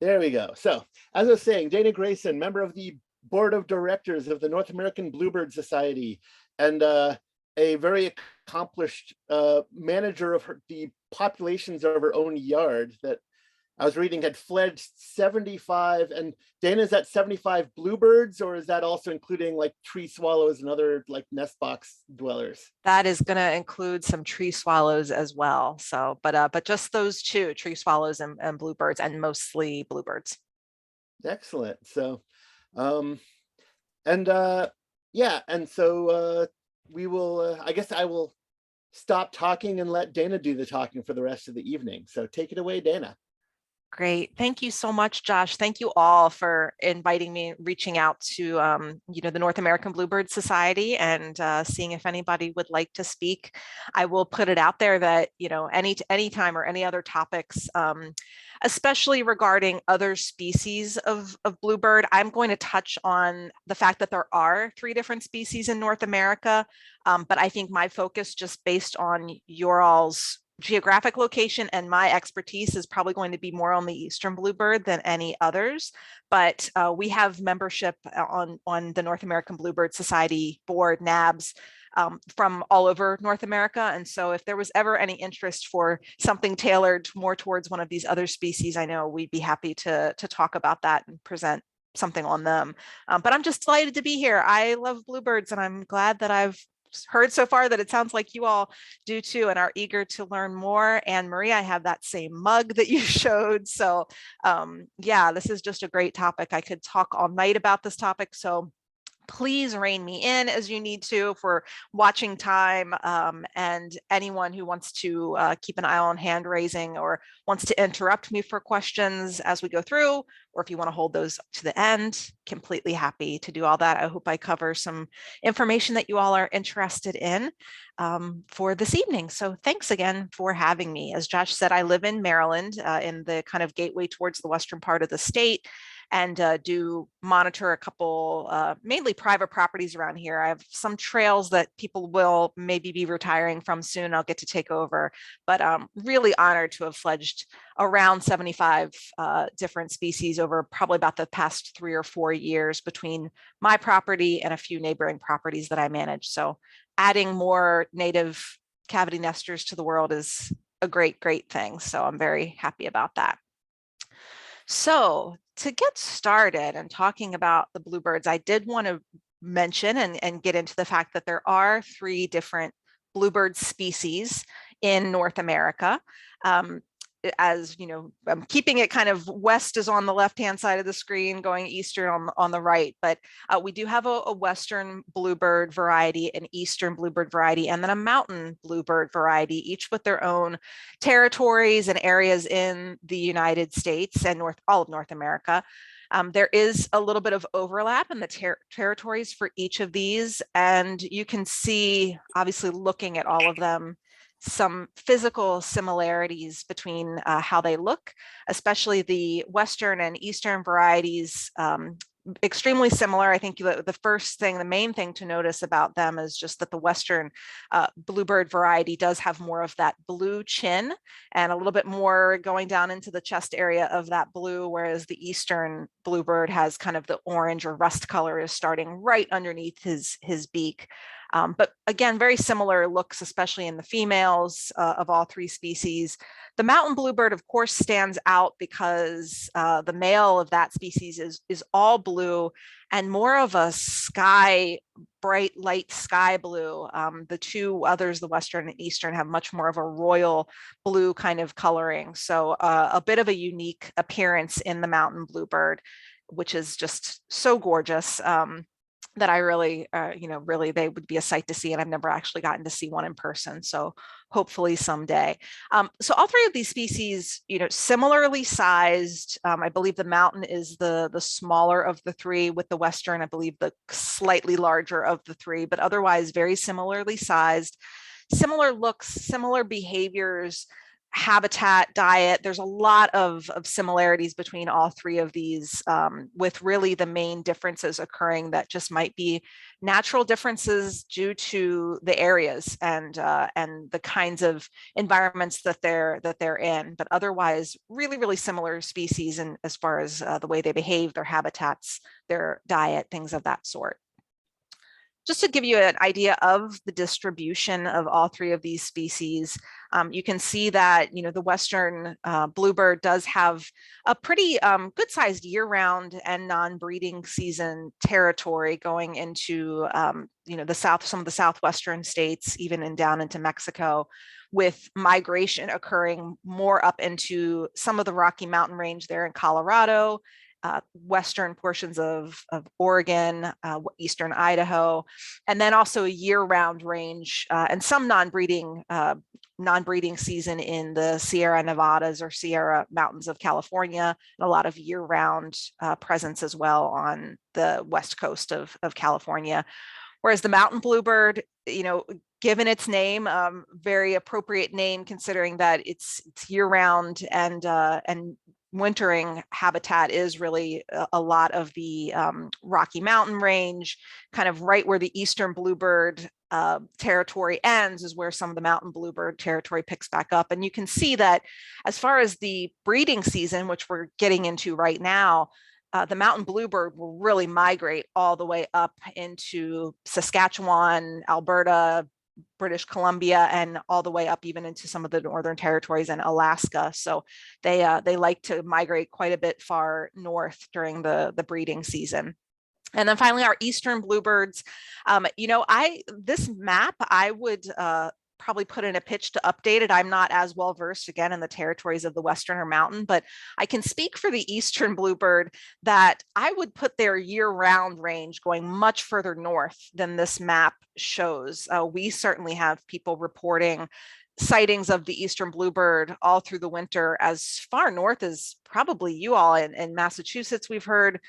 There we go. So, as I was saying, Dana Grayson, member of the board of directors of the North American Bluebird Society, and a very accomplished manager of the populations of her own yard that I was reading had fledged 75. And Dana's at 75 bluebirds, or is that also including like tree swallows and other like nest box dwellers? That is going to include some tree swallows as well. So, but just those two, tree swallows and bluebirds, and mostly bluebirds. Excellent. So, and yeah, and so we will. I guess I will stop talking and let Dana do the talking for the rest of the evening. So take it away, Dana. Great. Thank you so much, Josh. Thank you all for inviting me, reaching out to the North American Bluebird Society and seeing if anybody would like to speak. I will put it out there that, any time or any other topics, especially regarding other species of bluebird, I'm going to touch on the fact that there are 3 different species in North America. But I think my focus, just based on your all's geographic location and my expertise, is probably going to be more on the eastern bluebird than any others. But we have membership on the North American Bluebird Society board, NABS, from all over North America. And so if there was ever any interest for something tailored more towards one of these other species, I know we'd be happy to talk about that and present something on them. But I'm just delighted to be here. I love bluebirds, and I'm glad that I've heard so far that it sounds like you all do too and are eager to learn more. And Marie, I have that same mug that you showed. So yeah, this is just a great topic. I could talk all night about this topic. So please rein me in as you need to for watching time, and anyone who wants to keep an eye on hand raising or wants to interrupt me for questions as we go through, or if you want to hold those to the end, completely happy to do all that. I hope I cover some information that you all are interested in for this evening. So thanks again for having me. As Josh said, I live in Maryland, in the kind of gateway towards the western part of the state, and do monitor a couple mainly private properties around here. I have some trails that people will maybe be retiring from soon. I'll get to take over, but I'm really honored to have fledged around 75 different species over probably about the past 3 or 4 years between my property and a few neighboring properties that I manage. So adding more native cavity nesters to the world is a great, great thing. So I'm very happy about that. So to get started and talking about the bluebirds, I did want to mention and get into the fact that there are 3 different bluebird species in North America. As you know, I'm keeping it kind of west is on the left-hand side of the screen, going eastern on the right. But we do have a western bluebird variety, an eastern bluebird variety, and then a mountain bluebird variety, each with their own territories and areas in the United States and all of North America. There is a little bit of overlap in the territories for each of these, and you can see, obviously, looking at all of them, some physical similarities between how they look, especially the Western and Eastern varieties, extremely similar. I think the main thing to notice about them is just that the Western bluebird variety does have more of that blue chin and a little bit more going down into the chest area of that blue, whereas the Eastern bluebird has kind of the orange or rust color is starting right underneath his beak. But again, very similar looks, especially in the females of all 3 species. The mountain bluebird, of course, stands out because the male of that species is all blue and more of a bright light sky blue. The 2 others, the Western and Eastern, have much more of a royal blue kind of coloring. So a bit of a unique appearance in the mountain bluebird, which is just so gorgeous. That I really, really, they would be a sight to see. And I've never actually gotten to see one in person. So hopefully someday. So all 3 of these species, similarly sized. I believe the mountain is the smaller of the 3, with the Western, I believe, the slightly larger of the 3, but otherwise very similarly sized, similar looks, similar behaviors. habitat, diet. There's a lot of similarities between all three of these, with really the main differences occurring that just might be natural differences due to the areas and the kinds of environments that they're in. But otherwise, really, really similar species, and as far as the way they behave, their habitats, their diet, things of that sort. Just to give you an idea of the distribution of all three of these species, you can see that the western bluebird does have a pretty good-sized year-round and non-breeding season territory going into some of the southwestern states, even down into Mexico, with migration occurring more up into some of the Rocky Mountain range there in Colorado, western portions of Oregon, eastern Idaho, and then also a year-round range and some non-breeding season in the Sierra Nevadas or Sierra Mountains of California, and a lot of year-round presence as well on the west coast of California. Whereas the mountain bluebird, given its name, very appropriate name considering that it's year-round and wintering habitat is really a lot of the Rocky Mountain range, kind of right where the eastern bluebird territory ends is where some of the mountain bluebird territory picks back up. And you can see that as far as the breeding season, which we're getting into right now, the mountain bluebird will really migrate all the way up into Saskatchewan, Alberta, British Columbia, and all the way up even into some of the northern territories and Alaska. So they like to migrate quite a bit far north during the breeding season. And then finally, our eastern bluebirds. This map I would probably put in a pitch to update it. I'm not as well versed again in the territories of the Western or Mountain, but I can speak for the eastern bluebird that I would put their year-round range going much further north than this map shows. We certainly have people reporting sightings of the eastern bluebird all through the winter, as far north as probably you all in Massachusetts. We've heard,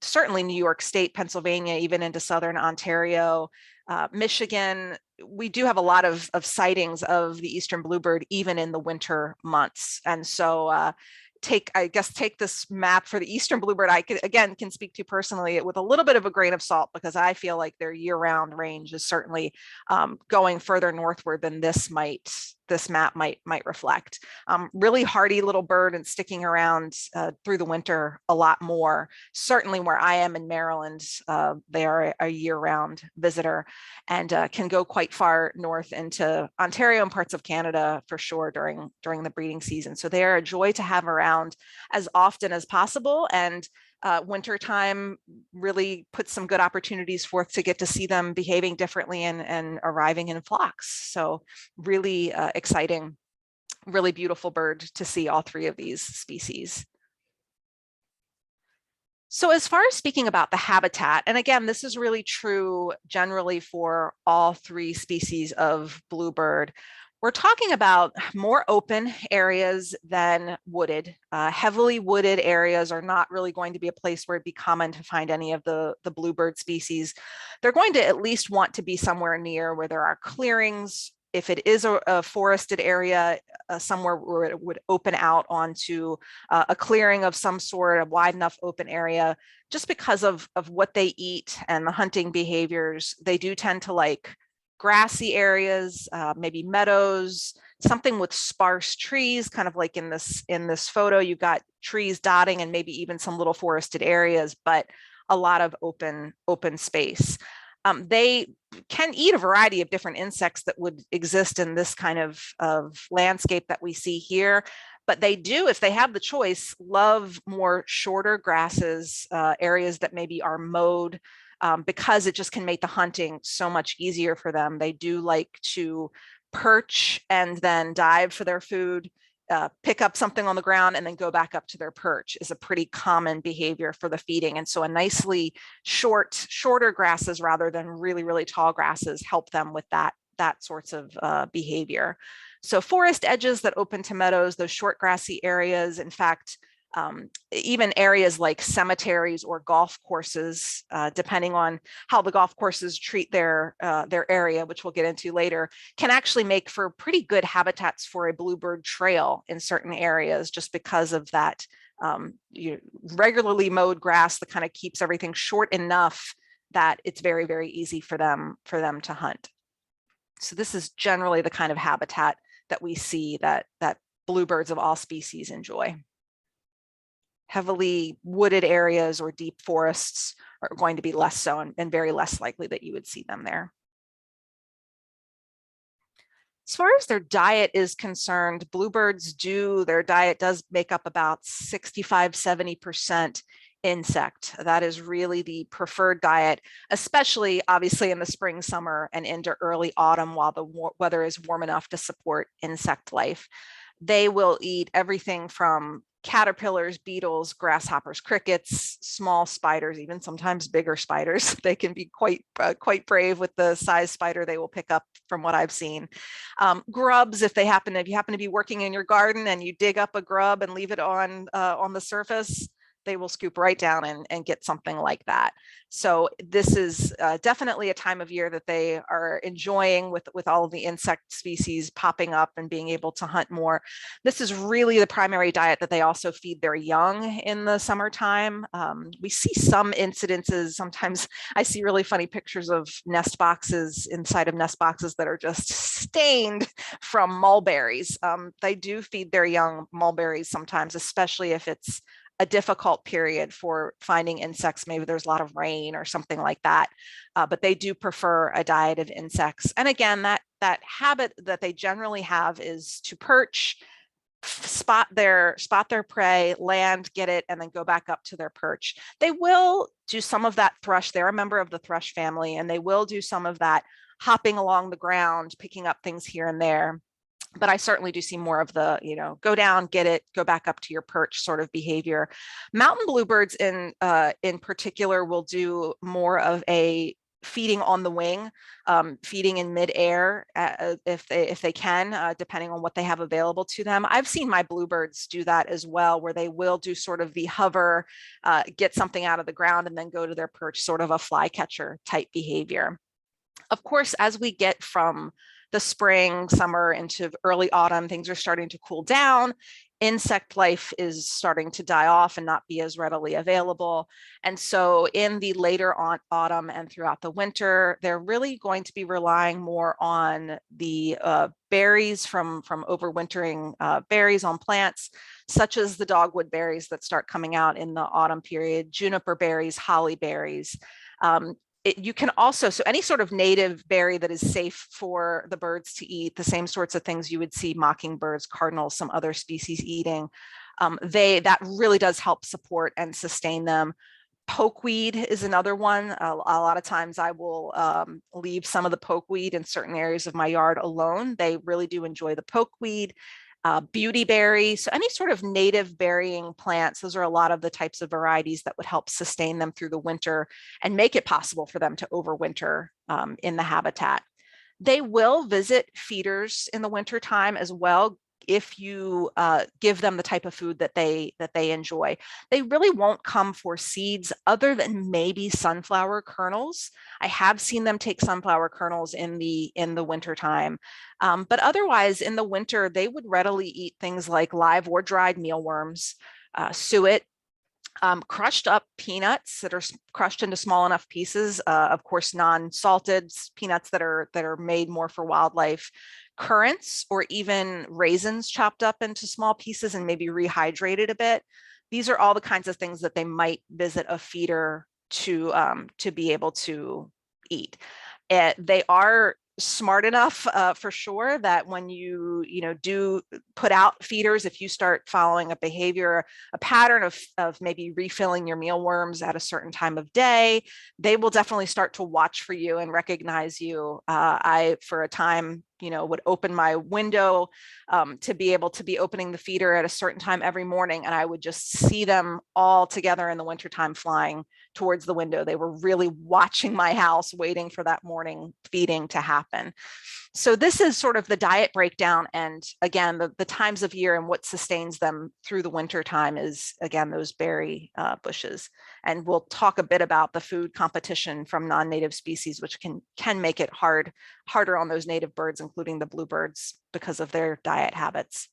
certainly New York State, Pennsylvania, even into southern Ontario, Michigan. We do have a lot of sightings of the eastern bluebird even in the winter months. And so take this map for the eastern bluebird. I can speak to personally with a little bit of a grain of salt, because I feel like their year-round range is certainly going further northward than this map might reflect. Really hardy little bird and sticking around through the winter a lot more. Certainly where I am in Maryland, they are a year-round visitor and can go quite far north into Ontario and parts of Canada for sure during the breeding season. So they are a joy to have around as often as possible. And wintertime really puts some good opportunities forth to get to see them behaving differently and arriving in flocks. So really exciting, really beautiful bird to see all three of these species. So as far as speaking about the habitat, and again, this is really true generally for all three species of bluebird, we're talking about more open areas than wooded. Heavily wooded areas are not really going to be a place where it'd be common to find any of the bluebird species. They're going to at least want to be somewhere near where there are clearings. If it is a forested area, somewhere where it would open out onto a clearing of some sort, a wide enough open area, just because of what they eat and the hunting behaviors, they do tend to like grassy areas, maybe meadows, something with sparse trees, kind of like in this photo, you've got trees dotting and maybe even some little forested areas, but a lot of open space. They can eat a variety of different insects that would exist in this kind of landscape that we see here. But they do, if they have the choice, love more shorter grasses, areas that maybe are mowed, because it just can make the hunting so much easier for them. They do like to perch and then dive for their food, pick up something on the ground and then go back up to their perch is a pretty common behavior for the feeding. And so a nicely shorter grasses rather than really, really tall grasses help them with that sorts of behavior. So forest edges that open to meadows, those short grassy areas, in fact, Even areas like cemeteries or golf courses, depending on how the golf courses treat their area, which we'll get into later, can actually make for pretty good habitats for a bluebird trail in certain areas, just because of that regularly mowed grass that kind of keeps everything short enough that it's very, very easy for them to hunt. So this is generally the kind of habitat that we see that bluebirds of all species enjoy. Heavily wooded areas or deep forests are going to be less so, and very less likely that you would see them there. As far as their diet is concerned, bluebirds their diet does make up about 65–70% insect. That is really the preferred diet, especially obviously in the spring, summer, and into early autumn, while the weather is warm enough to support insect life. They will eat everything from caterpillars, beetles, grasshoppers, crickets, small spiders, even sometimes bigger spiders. They can be quite brave with the size spider they will pick up, from what I've seen. Grubs, if you happen to be working in your garden and you dig up a grub and leave it on the surface, they will scoop right down and get something like that. So this is definitely a time of year that they are enjoying, with all of the insect species popping up and being able to hunt more. This is really the primary diet that they also feed their young in the summertime. We see some incidences. Sometimes I see really funny pictures of nest boxes inside of nest boxes that are just stained from mulberries. They do feed their young mulberries sometimes, especially if it's a difficult period for finding insects. Maybe there's a lot of rain or something like that, but they do prefer a diet of insects. And again, that habit that they generally have is to perch, spot their prey, land, get it, and then go back up to their perch. They will do some of that thrush. They're a member of the thrush family, and they will do some of that hopping along the ground, picking up things here and there. But I certainly do see more of the, go down, get it, go back up to your perch sort of behavior. Mountain bluebirds in particular will do more of a feeding on the wing, feeding in midair if they can, depending on what they have available to them. I've seen my bluebirds do that as well, where they will do sort of the hover, get something out of the ground, and then go to their perch, sort of a flycatcher type behavior. Of course, as we get from the spring, summer into early autumn, things are starting to cool down. Insect life is starting to die off and not be as readily available. And so in the later autumn and throughout the winter, they're really going to be relying more on the berries from overwintering berries on plants, such as the dogwood berries that start coming out in the autumn period, juniper berries, holly berries. You can also, so any sort of native berry that is safe for the birds to eat, the same sorts of things you would see mockingbirds, cardinals, some other species eating, that really does help support and sustain them. Pokeweed is another one. A lot of times I will leave some of the pokeweed in certain areas of my yard alone. They really do enjoy the pokeweed. Beautyberry, so any sort of native berrying plants, those are a lot of the types of varieties that would help sustain them through the winter and make it possible for them to overwinter in the habitat. They will visit feeders in the wintertime as well, if you give them the type of food that they enjoy. They really won't come for seeds other than maybe sunflower kernels. I have seen them take sunflower kernels in the wintertime. But otherwise, in the winter, they would readily eat things like live or dried mealworms, suet, crushed up peanuts that are crushed into small enough pieces, of course, non-salted peanuts that are made more for wildlife, currants, or even raisins chopped up into small pieces and maybe rehydrated a bit. These are all the kinds of things that they might visit a feeder to be able to eat. They are smart enough for sure that when you do put out feeders, if you start following a behavior, a pattern of maybe refilling your mealworms at a certain time of day, they will definitely start to watch for you and recognize you. I, for a time, would open my window to be able to be opening the feeder at a certain time every morning, and I would just see them all together in the wintertime flying towards the window. They were really watching my house, waiting for that morning feeding to happen. So this is sort of the diet breakdown. And again, the times of year and what sustains them through the winter time is, again, those berry bushes. And we'll talk a bit about the food competition from non-native species, which can make it harder on those native birds, including the bluebirds, because of their diet habits.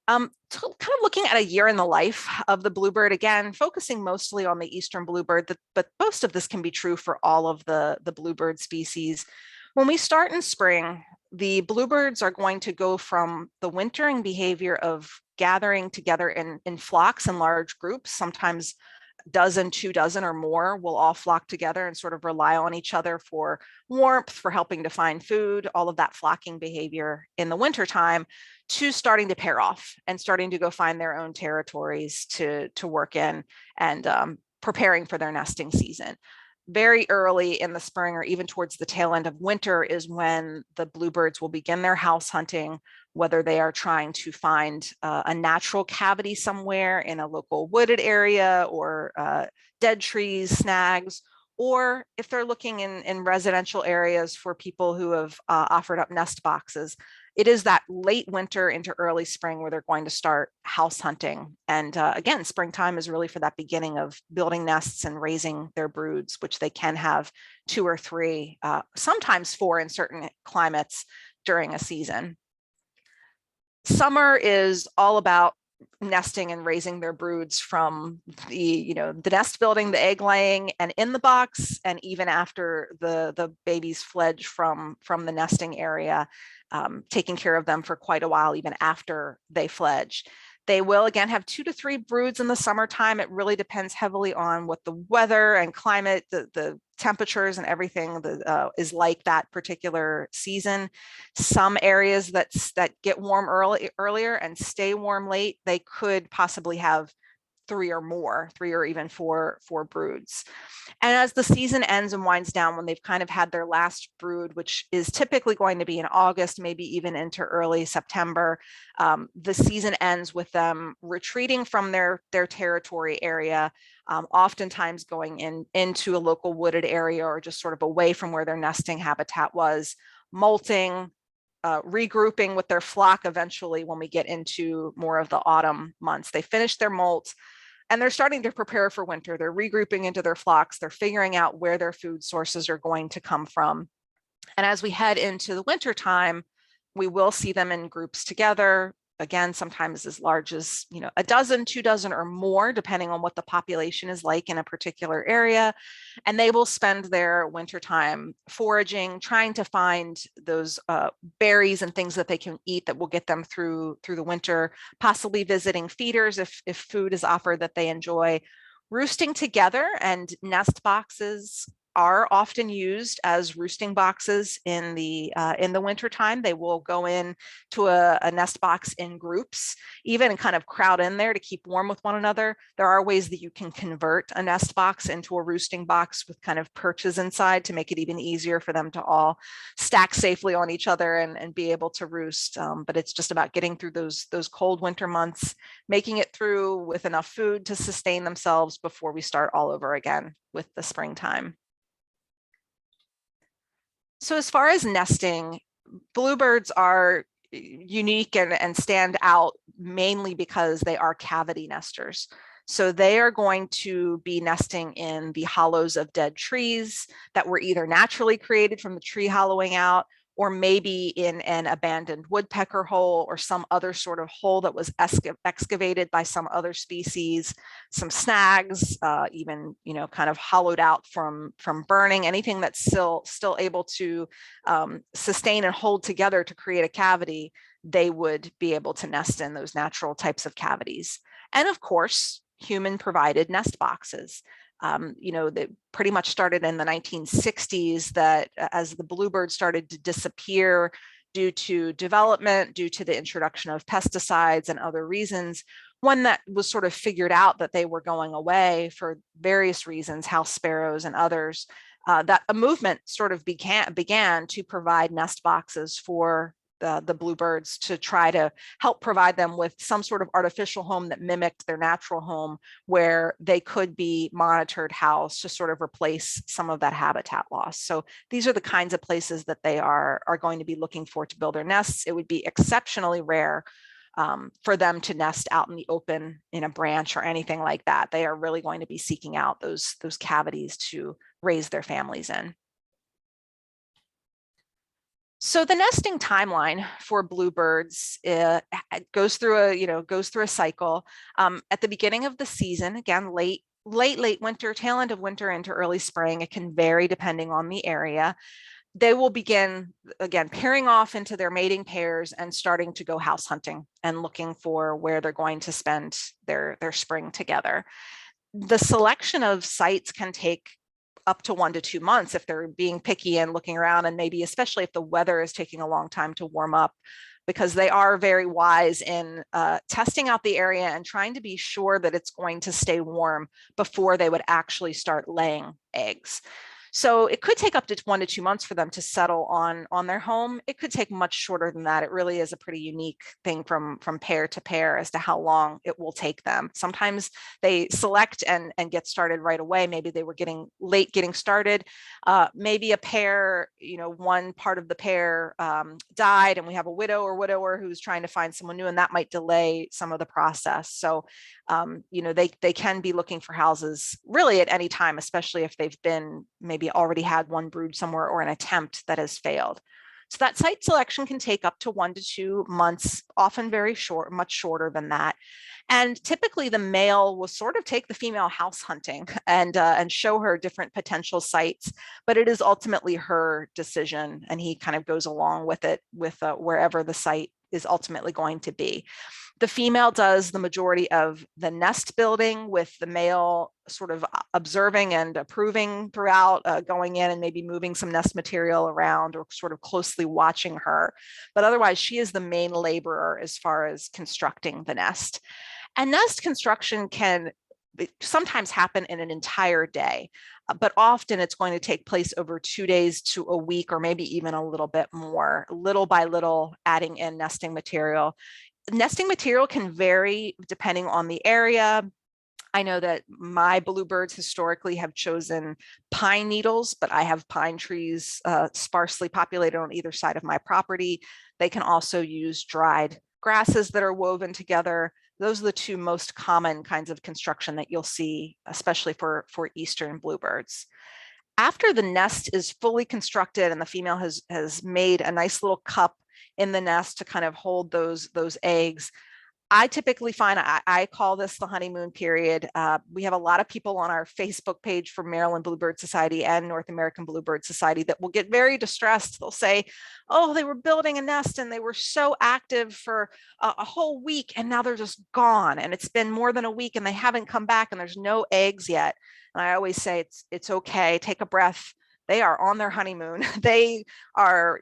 So kind of looking at a year in the life of the bluebird, again, focusing mostly on the eastern bluebird, but most of this can be true for all of the bluebird species. When we start in spring, the bluebirds are going to go from the wintering behavior of gathering together in flocks and large groups, sometimes dozen, 2 dozen or more will all flock together and sort of rely on each other for warmth, for helping to find food, all of that flocking behavior in the wintertime, to starting to pair off and starting to go find their own territories to work in and preparing for their nesting season. Very early in the spring or even towards the tail end of winter is when the bluebirds will begin their house hunting, whether they are trying to find a natural cavity somewhere in a local wooded area or dead trees, snags, or if they're looking in residential areas for people who have offered up nest boxes. It is that late winter into early spring where they're going to start house hunting. And again, springtime is really for that beginning of building nests and raising their broods, which they can have 2 or 3, sometimes 4 in certain climates during a season. Summer is all about nesting and raising their broods from the nest building, the egg laying, and in the box, and even after the babies fledge from the nesting area, taking care of them for quite a while, even after they fledge. They will again have 2 to 3 broods in the summertime. It really depends heavily on what the weather and climate, the temperatures and everything is like that particular season. Some areas that get warm earlier and stay warm late, they could possibly have 3 or even 4 broods. And as the season ends and winds down, when they've kind of had their last brood, which is typically going to be in August, maybe even into early September, the season ends with them retreating from their territory area, oftentimes going into a local wooded area or just sort of away from where their nesting habitat was, molting, regrouping with their flock eventually when we get into more of the autumn months. They finish their molt and they're starting to prepare for winter. They're regrouping into their flocks. They're figuring out where their food sources are going to come from. And as we head into the winter time, we will see them in groups together. Again, sometimes as large as, a dozen, 2 dozen or more, depending on what the population is like in a particular area. And they will spend their wintertime foraging, trying to find those berries and things that they can eat that will get them through the winter, possibly visiting feeders if food is offered that they enjoy, roosting together, and nest boxes are often used as roosting boxes in the winter time. They will go in to a nest box in groups, even, and kind of crowd in there to keep warm with one another. There are ways that you can convert a nest box into a roosting box with kind of perches inside to make it even easier for them to all stack safely on each other and be able to roost. But it's just about getting through those cold winter months, making it through with enough food to sustain themselves before we start all over again with the springtime. So as far as nesting, bluebirds are unique and stand out mainly because they are cavity nesters. So they are going to be nesting in the hollows of dead trees that were either naturally created from the tree hollowing out, or maybe in an abandoned woodpecker hole or some other sort of hole that was excavated by some other species, some snags, even, kind of hollowed out from burning, anything that's still able to sustain and hold together to create a cavity, they would be able to nest in those natural types of cavities. And of course, human provided nest boxes. That pretty much started in the 1960s, that as the bluebird started to disappear due to development, due to the introduction of pesticides and other reasons, one that was sort of figured out that they were going away for various reasons, house sparrows and others, that a movement sort of began to provide nest boxes for the bluebirds to try to help provide them with some sort of artificial home that mimicked their natural home, where they could be monitored, housed to sort of replace some of that habitat loss. So these are the kinds of places that they are going to be looking for to build their nests. It would be exceptionally rare for them to nest out in the open in a branch or anything like that. They are really going to be seeking out those cavities to raise their families in. So the nesting timeline for bluebirds goes through a cycle. At the beginning of the season, again, late winter, tail end of winter into early spring. It can vary depending on the area. They will begin, again, pairing off into their mating pairs and starting to go house hunting and looking for where they're going to spend their spring together. The selection of sites can take up to 1 to 2 months if they're being picky and looking around, and maybe especially if the weather is taking a long time to warm up, because they are very wise in testing out the area and trying to be sure that it's going to stay warm before they would actually start laying eggs. So it could take up to 1 to 2 months for them to settle on their home. It could take much shorter than that. It really is a pretty unique thing from pair to pair as to how long it will take them. Sometimes they select and get started right away. Maybe they were getting started. Maybe a pair, one part of the pair died, and we have a widow or widower who's trying to find someone new, and that might delay some of the process. So they can be looking for houses really at any time, especially if they've been maybe already had one brood somewhere or an attempt that has failed. So that site selection can take up to 1 to 2 months, often very short, much shorter than that. And typically the male will sort of take the female house hunting and show her different potential sites, but it is ultimately her decision, and he kind of goes along with it with wherever the site is ultimately going to be. The female does the majority of the nest building, with the male sort of observing and approving throughout, going in and maybe moving some nest material around or sort of closely watching her. But otherwise, she is the main laborer as far as constructing the nest. And nest construction can sometimes happen in an entire day, but often it's going to take place over 2 days to a week, or maybe even a little bit more, little by little adding in nesting material. Nesting material can vary depending on the area. I know that my bluebirds historically have chosen pine needles, but I have pine trees sparsely populated on either side of my property. They can also use dried grasses that are woven together. Those are the two most common kinds of construction that you'll see, especially for eastern bluebirds. After the nest is fully constructed and the female has made a nice little cup in the nest to kind of hold those eggs, I typically find, I call this the honeymoon period. We have a lot of people on our Facebook page for Maryland Bluebird Society and North American Bluebird Society that will get very distressed. They'll say, oh, they were building a nest and they were so active for a whole week, and now they're just gone. And it's been more than a week and they haven't come back and there's no eggs yet. And I always say, it's okay, take a breath. They are on their honeymoon. They are,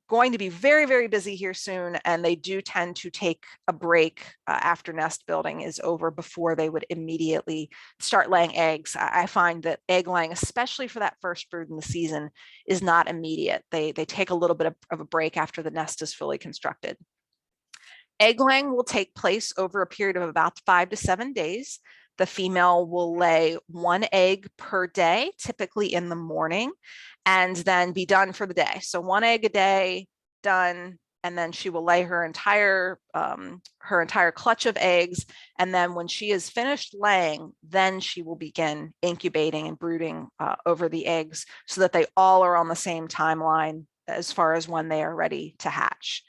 going to be very, very busy here soon. And they do tend to take a break after nest building is over before they would immediately start laying eggs. I find that egg laying, especially for that first brood in the season, is not immediate. They take a little bit of a break after the nest is fully constructed. Egg laying will take place over a period of about 5 to 7 days. The female will lay 1 egg per day, typically in the morning, and then be done for the day. So 1 egg a day, done, and then she will lay her entire clutch of eggs. And then when she is finished laying, then she will begin incubating and brooding over the eggs so that they all are on the same timeline as far as when they are ready to hatch.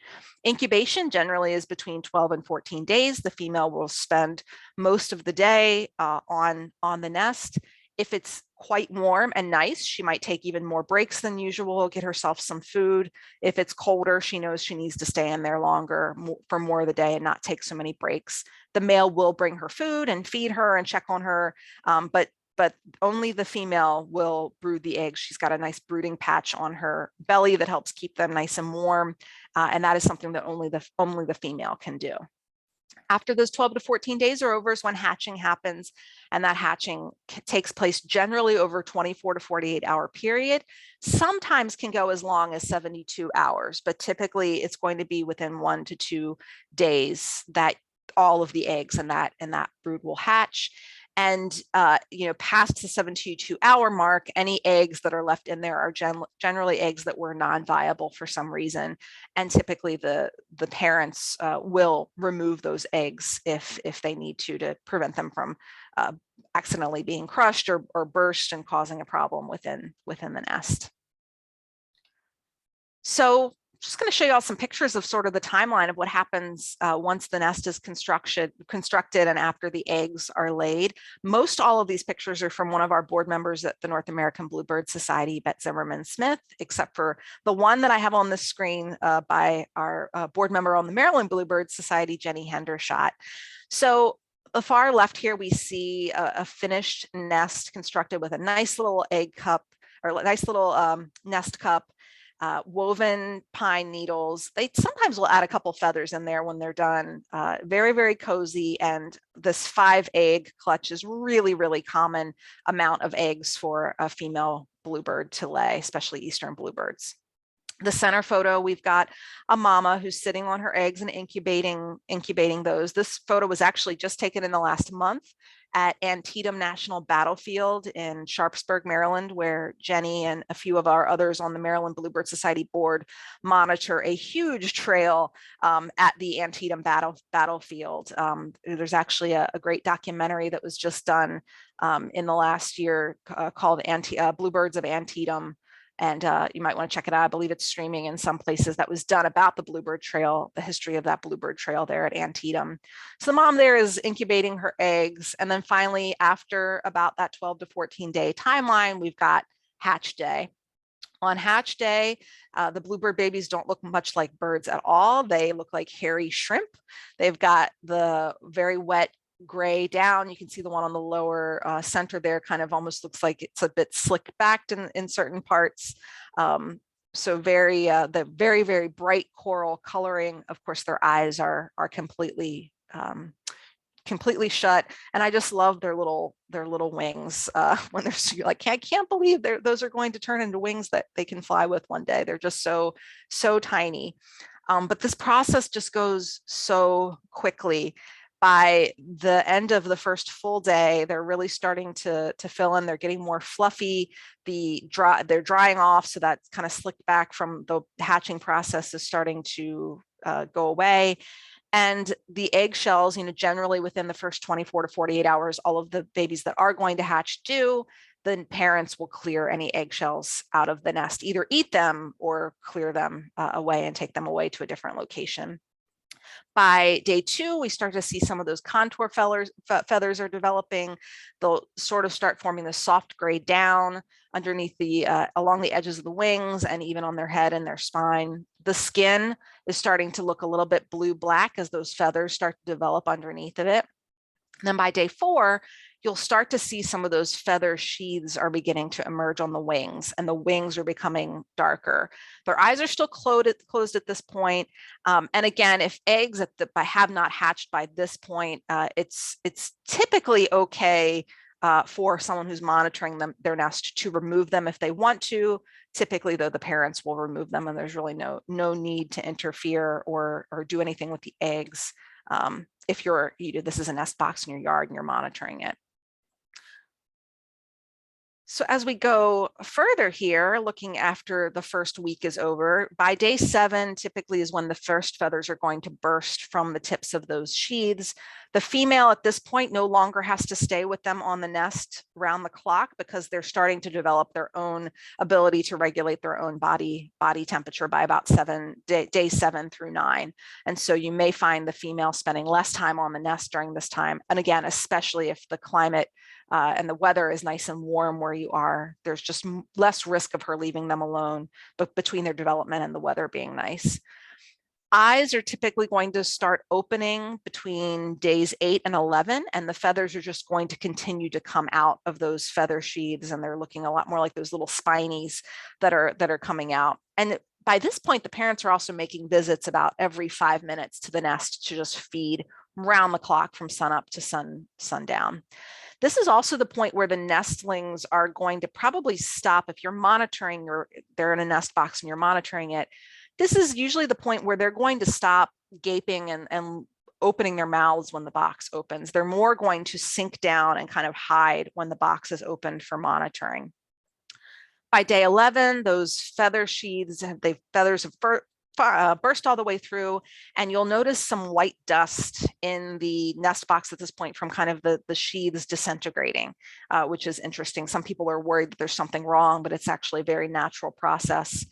Incubation generally is between 12 and 14 days. The female will spend most of the day on the nest. If it's quite warm and nice, she might take even more breaks than usual, get herself some food. If it's colder, she knows she needs to stay in there longer for more of the day and not take so many breaks. The male will bring her food and feed her and check on her, but only the female will brood the eggs. She's got a nice brooding patch on her belly that helps keep them nice and warm. And that is something that only the female can do. After those 12 to 14 days are over is when hatching happens, and that hatching takes place generally over 24 to 48 hour period. Sometimes can go as long as 72 hours, but typically it's going to be within 1 to 2 days that all of the eggs in that brood will hatch. And past the 72-hour mark, any eggs that are left in there are generally eggs that were non-viable for some reason, and typically the parents will remove those eggs if they need to prevent them from accidentally being crushed or burst and causing a problem within the nest. So just going to show you all some pictures of sort of the timeline of what happens once the nest is constructed and after the eggs are laid. Most all of these pictures are from one of our board members at the North American Bluebird Society, Bette Zimmerman Smith, except for the one that I have on the screen by our board member on the Maryland Bluebird Society, Jenny Hendershot. So the far left here, we see a finished nest constructed with a nice little egg cup, or a nice little nest cup, woven pine needles. They sometimes will add a couple feathers in there when they're done. Very, very cozy. And this 5-egg clutch is really, really common amount of eggs for a female bluebird to lay, especially eastern bluebirds. The center photo, we've got a mama who's sitting on her eggs and incubating those. This photo was actually just taken in the last month at Antietam National Battlefield in Sharpsburg, Maryland, where Jenny and a few of our others on the Maryland Bluebird Society board monitor a huge trail at the Antietam battlefield. There's actually a great documentary that was just done in the last year called Bluebirds of Antietam. And you might want to check it out. I believe it's streaming in some places. That was done about the Bluebird Trail, the history of that Bluebird Trail there at Antietam. So the mom there is incubating her eggs. And then finally, after about that 12 to 14 day timeline, we've got hatch day. On hatch day, the bluebird babies don't look much like birds at all. They look like hairy shrimp. They've got the very wet gray down. You can see the one on the lower center there kind of almost looks like it's a bit slick backed in certain parts. So the very, very bright coral coloring. Of course, their eyes are completely shut. And I just love their little wings when they're like, I can't believe those are going to turn into wings that they can fly with one day. They're just so tiny. But this process just goes so quickly. By the end of the first full day, they're really starting to fill in. They're getting more fluffy. They're drying off, so that kind of slicked back from the hatching process is starting to go away. And the eggshells, generally within the first 24 to 48 hours, all of the babies that are going to hatch do. The parents will clear any eggshells out of the nest, either eat them or clear them away and take them away to a different location. By day 2, we start to see some of those contour feathers are developing. They'll sort of start forming the soft gray down underneath along the edges of the wings and even on their head and their spine. The skin is starting to look a little bit blue-black as those feathers start to develop underneath of it. And then by day 4, you'll start to see some of those feather sheaths are beginning to emerge on the wings, and the wings are becoming darker. Their eyes are still closed at this point. And again, if eggs have not hatched by this point, it's typically okay for someone who's monitoring their nest to remove them if they want to. Typically, though, the parents will remove them, and there's really no need to interfere or do anything with the eggs. If this is a nest box in your yard and you're monitoring it. So as we go further here, looking after the first week is over, by day 7 typically is when the first feathers are going to burst from the tips of those sheaths. The female at this point no longer has to stay with them on the nest round the clock because they're starting to develop their own ability to regulate their own body temperature by about day 7 through 9. And so you may find the female spending less time on the nest during this time. And again, especially if the climate and the weather is nice and warm where you are, there's just less risk of her leaving them alone, but between their development and the weather being nice. Eyes are typically going to start opening between days 8 and 11, and the feathers are just going to continue to come out of those feather sheaths, and they're looking a lot more like those little spinies that are coming out. And By this point, the parents are also making visits about every 5 minutes to the nest to just feed round the clock from sunup to sundown. This is also the point where the nestlings are going to probably stop. If you're monitoring, they're in a nest box and you're monitoring it, this is usually the point where they're going to stop gaping and opening their mouths when the box opens. They're more going to sink down and kind of hide when the box is opened for monitoring. By day 11, those feather sheaths, feathers have burst all the way through, and you'll notice some white dust in the nest box at this point from kind of the sheaths disintegrating, which is interesting. Some people are worried that there's something wrong, but it's actually a very natural process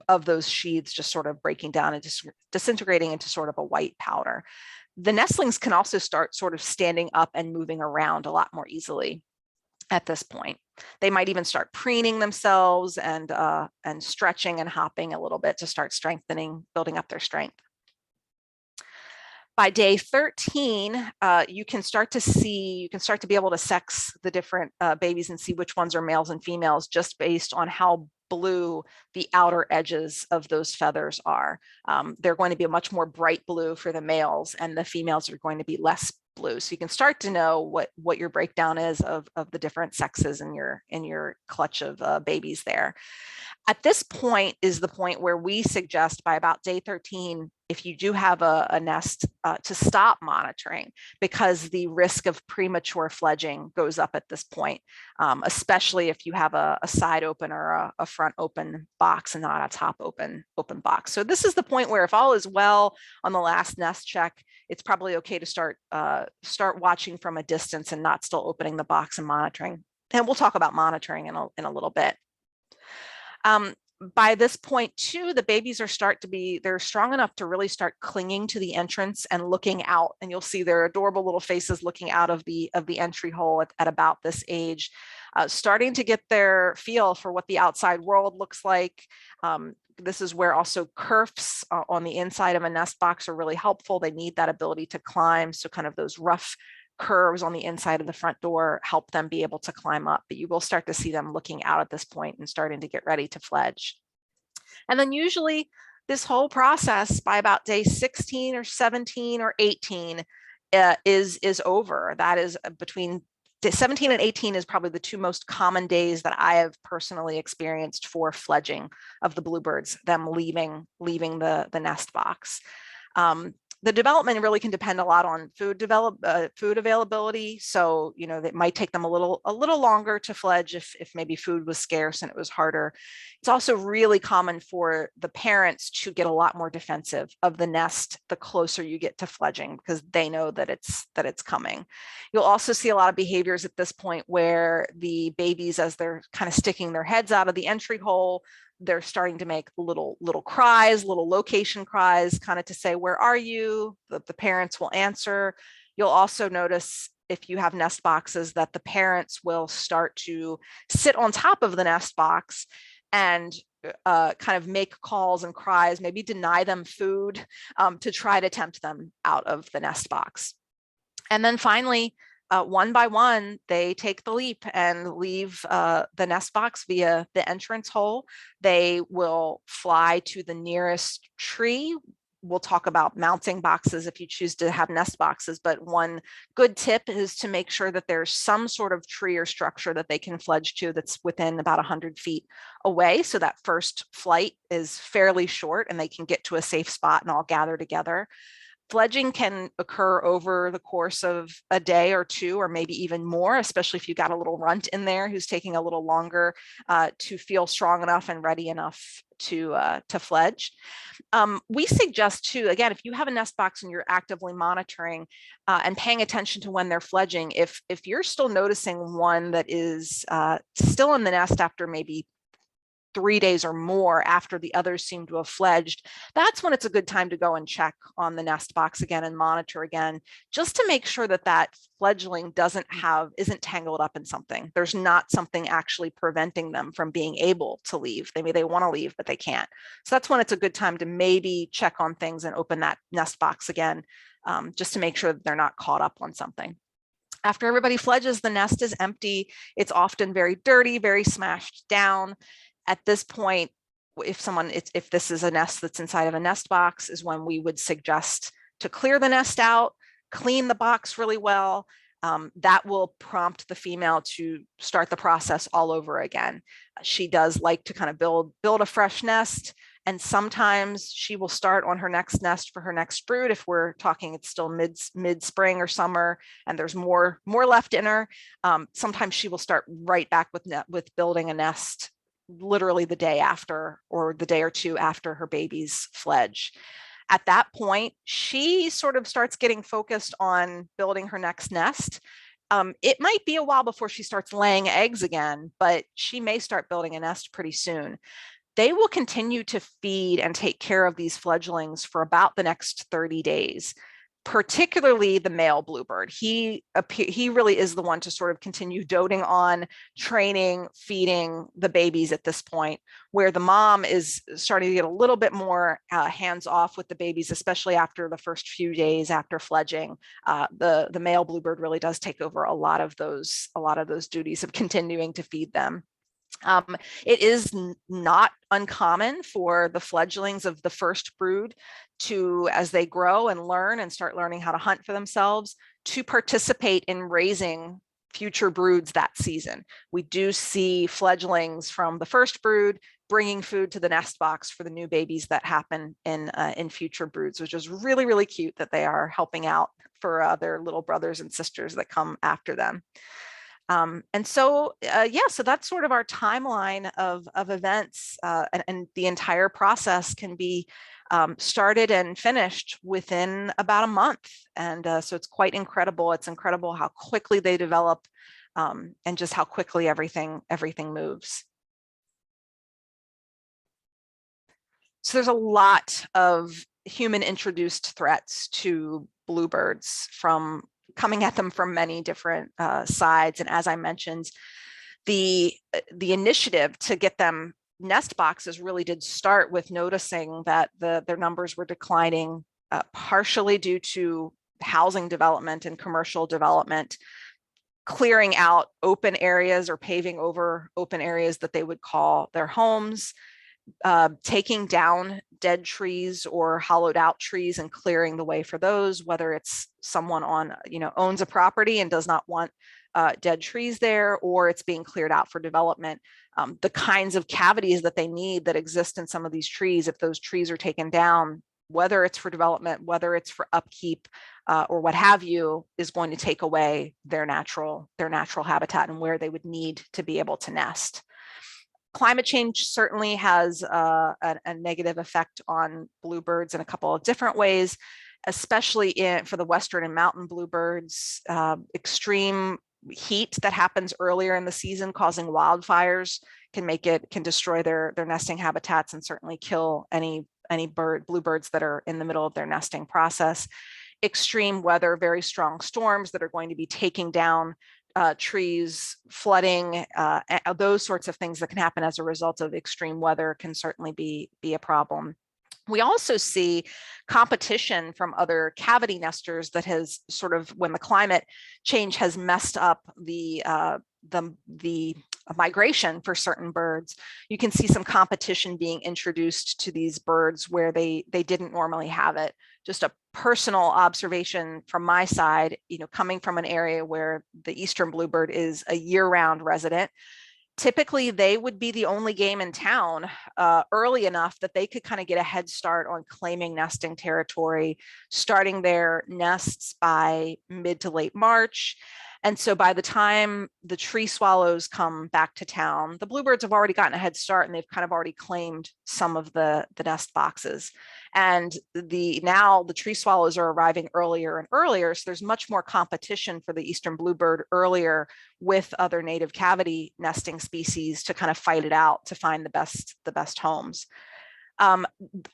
of those sheaths just sort of breaking down and disintegrating into sort of a white powder. The nestlings can also start sort of standing up and moving around a lot more easily at this point. They might even start preening themselves and stretching and hopping a little bit to start strengthening, building up their strength. By day 13, you can start to be able to sex the different babies and see which ones are males and females just based on how blue the outer edges of those feathers are. They're going to be a much more bright blue for the males, and the females are going to be less blue. So you can start to know what your breakdown is of the different sexes in your clutch of babies there. At this point is the point where we suggest by about day 13, if you do have a nest, to stop monitoring, because the risk of premature fledging goes up at this point, especially if you have a side open or a front open box and not a top open box. So this is the point where if all is well on the last nest check, it's probably okay to start watching from a distance and not still opening the box and monitoring. And we'll talk about monitoring in a little bit. By this point too, the babies they're strong enough to really start clinging to the entrance and looking out, and you'll see their adorable little faces looking out of the entry hole at about this age, starting to get their feel for what the outside world looks like. This is where also kerfs on the inside of a nest box are really helpful. They need that ability to climb, so kind of those rough curves on the inside of the front door help them be able to climb up, but you will start to see them looking out at this point and starting to get ready to fledge. And then usually this whole process by about day 16 or 17 or 18 is over. That is between 17 and 18 is probably the two most common days that I have personally experienced for fledging of the bluebirds, them leaving the nest box. The development really can depend a lot on food availability. So, it might take them a little longer to fledge if maybe food was scarce and it was harder. It's also really common for the parents to get a lot more defensive of the nest the closer you get to fledging, because they know that it's coming. You'll also see a lot of behaviors at this point where the babies, as they're kind of sticking their heads out of the entry hole, they're starting to make little cries, little location cries, kind of to say, where are you? The parents will answer. You'll also notice, if you have nest boxes, that the parents will start to sit on top of the nest box and kind of make calls and cries, maybe deny them food to try to tempt them out of the nest box. And then finally, one by one, they take the leap and leave the nest box via the entrance hole. They will fly to the nearest tree. We'll talk about mounting boxes if you choose to have nest boxes, but one good tip is to make sure that there's some sort of tree or structure that they can fledge to that's within about 100 feet away, so that first flight is fairly short and they can get to a safe spot and all gather together. Fledging can occur over the course of a day or two, or maybe even more, especially if you've got a little runt in there who's taking a little longer to feel strong enough and ready enough to fledge. We suggest too, again, if you have a nest box and you're actively monitoring and paying attention to when they're fledging, if you're still noticing one that is still in the nest after maybe 3 days or more after the others seem to have fledged, that's when it's a good time to go and check on the nest box again and monitor again, just to make sure that fledgling isn't tangled up in something. There's not something actually preventing them from being able to leave. Maybe they want to leave, but they can't. So that's when it's a good time to maybe check on things and open that nest box again, just to make sure that they're not caught up on something. After everybody fledges, the nest is empty. It's often very dirty, very smashed down. At this point, if this is a nest that's inside of a nest box, is when we would suggest to clear the nest out, clean the box really well. That will prompt the female to start the process all over again. She does like to kind of build a fresh nest, and sometimes she will start on her next nest for her next brood. If we're talking it's still mid spring or summer and there's more left in her, sometimes she will start right back with building a nest literally the day after, or the day or two after her babies fledge. At that point, she sort of starts getting focused on building her next nest. It might be a while before she starts laying eggs again, but she may start building a nest pretty soon. They will continue to feed and take care of these fledglings for about the next 30 days, particularly the male bluebird. He really is the one to sort of continue doting on, training, feeding the babies at this point, where the mom is starting to get a little bit more hands off with the babies, especially after the first few days after fledging. The male bluebird really does take over a lot of those duties of continuing to feed them. It is not uncommon for the fledglings of the first brood to, as they grow and learn and start learning how to hunt for themselves, to participate in raising future broods that season. We do see fledglings from the first brood bringing food to the nest box for the new babies that happen in future broods, which is really, really cute that they are helping out for their little brothers and sisters that come after them. And so, yeah, so that's sort of our timeline of events, and the entire process can be started and finished within about a month. And so it's quite incredible. It's incredible how quickly they develop, and just how quickly everything moves. So there's a lot of human introduced threats to bluebirds coming at them from many different sides. And as I mentioned, the initiative to get them nest boxes really did start with noticing that their numbers were declining, partially due to housing development and commercial development, clearing out open areas or paving over open areas that they would call their homes, taking down dead trees or hollowed out trees and clearing the way for those, whether it's someone owns a property and does not want dead trees there, or it's being cleared out for development. The kinds of cavities that they need that exist in some of these trees, if those trees are taken down, whether it's for development, whether it's for upkeep, or what have you, is going to take away their natural habitat and where they would need to be able to nest. Climate change certainly has a negative effect on bluebirds in a couple of different ways, especially for the western and mountain bluebirds. Extreme heat that happens earlier in the season causing wildfires can destroy their nesting habitats and certainly kill any bluebirds that are in the middle of their nesting process. Extreme weather, very strong storms that are going to be taking down trees, flooding, those sorts of things that can happen as a result of extreme weather can certainly be a problem. We also see competition from other cavity nesters that has sort of, when the climate change has messed up the migration for certain birds, you can see some competition being introduced to these birds where they didn't normally have it. Just a personal observation from my side, coming from an area where the eastern bluebird is a year-round resident, typically they would be the only game in town early enough that they could kind of get a head start on claiming nesting territory, starting their nests by mid to late March. And so by the time the tree swallows come back to town, the bluebirds have already gotten a head start and they've kind of already claimed some of the nest boxes. And now the tree swallows are arriving earlier and earlier. So there's much more competition for the eastern bluebird earlier with other native cavity nesting species to kind of fight it out to find the best homes.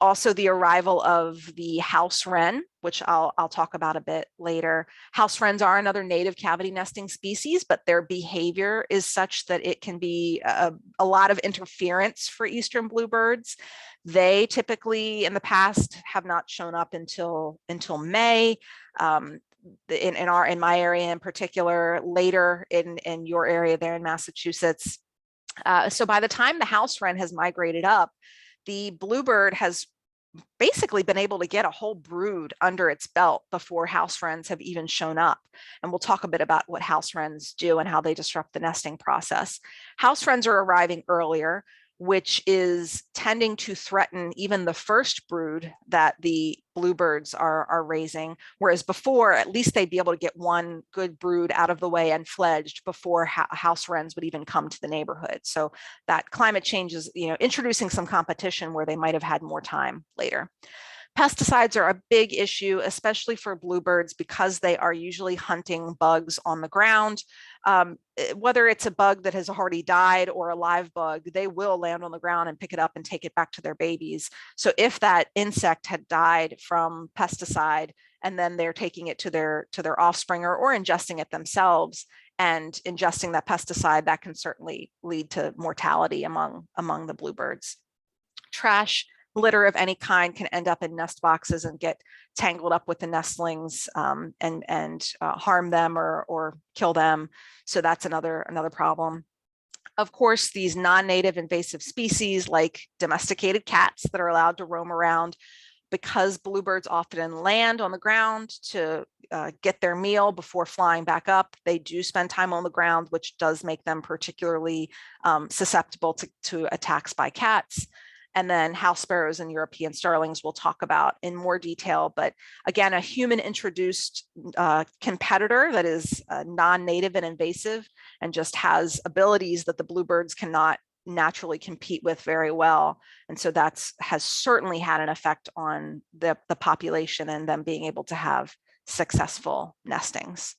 Also the arrival of the house wren, which I'll talk about a bit later. House wrens are another native cavity nesting species, but their behavior is such that it can be a lot of interference for eastern bluebirds. They typically in the past have not shown up until May. In my area in particular, later in your area there in Massachusetts. So by the time the house wren has migrated up, the bluebird has basically been able to get a whole brood under its belt before house wrens have even shown up. And we'll talk a bit about what house wrens do and how they disrupt the nesting process. House wrens are arriving earlier, which is tending to threaten even the first brood that the bluebirds are raising, whereas before, at least they'd be able to get one good brood out of the way and fledged before house wrens would even come to the neighborhood. So that climate change is, introducing some competition where they might have had more time later. Pesticides are a big issue, especially for bluebirds, because they are usually hunting bugs on the ground. Whether it's a bug that has already died or a live bug, they will land on the ground and pick it up and take it back to their babies. So if that insect had died from pesticide and then they're taking it to their offspring or ingesting it themselves and ingesting that pesticide, that can certainly lead to mortality among the bluebirds. Trash, litter of any kind can end up in nest boxes and get tangled up with the nestlings and harm them or kill them. So that's another problem. Of course, these non-native invasive species like domesticated cats that are allowed to roam around, because bluebirds often land on the ground to get their meal before flying back up. They do spend time on the ground, which does make them particularly susceptible to attacks by cats. And then house sparrows and European starlings we'll talk about in more detail. But again, a human introduced competitor that is non-native and invasive and just has abilities that the bluebirds cannot naturally compete with very well. And so has certainly had an effect on the population and them being able to have successful nestings.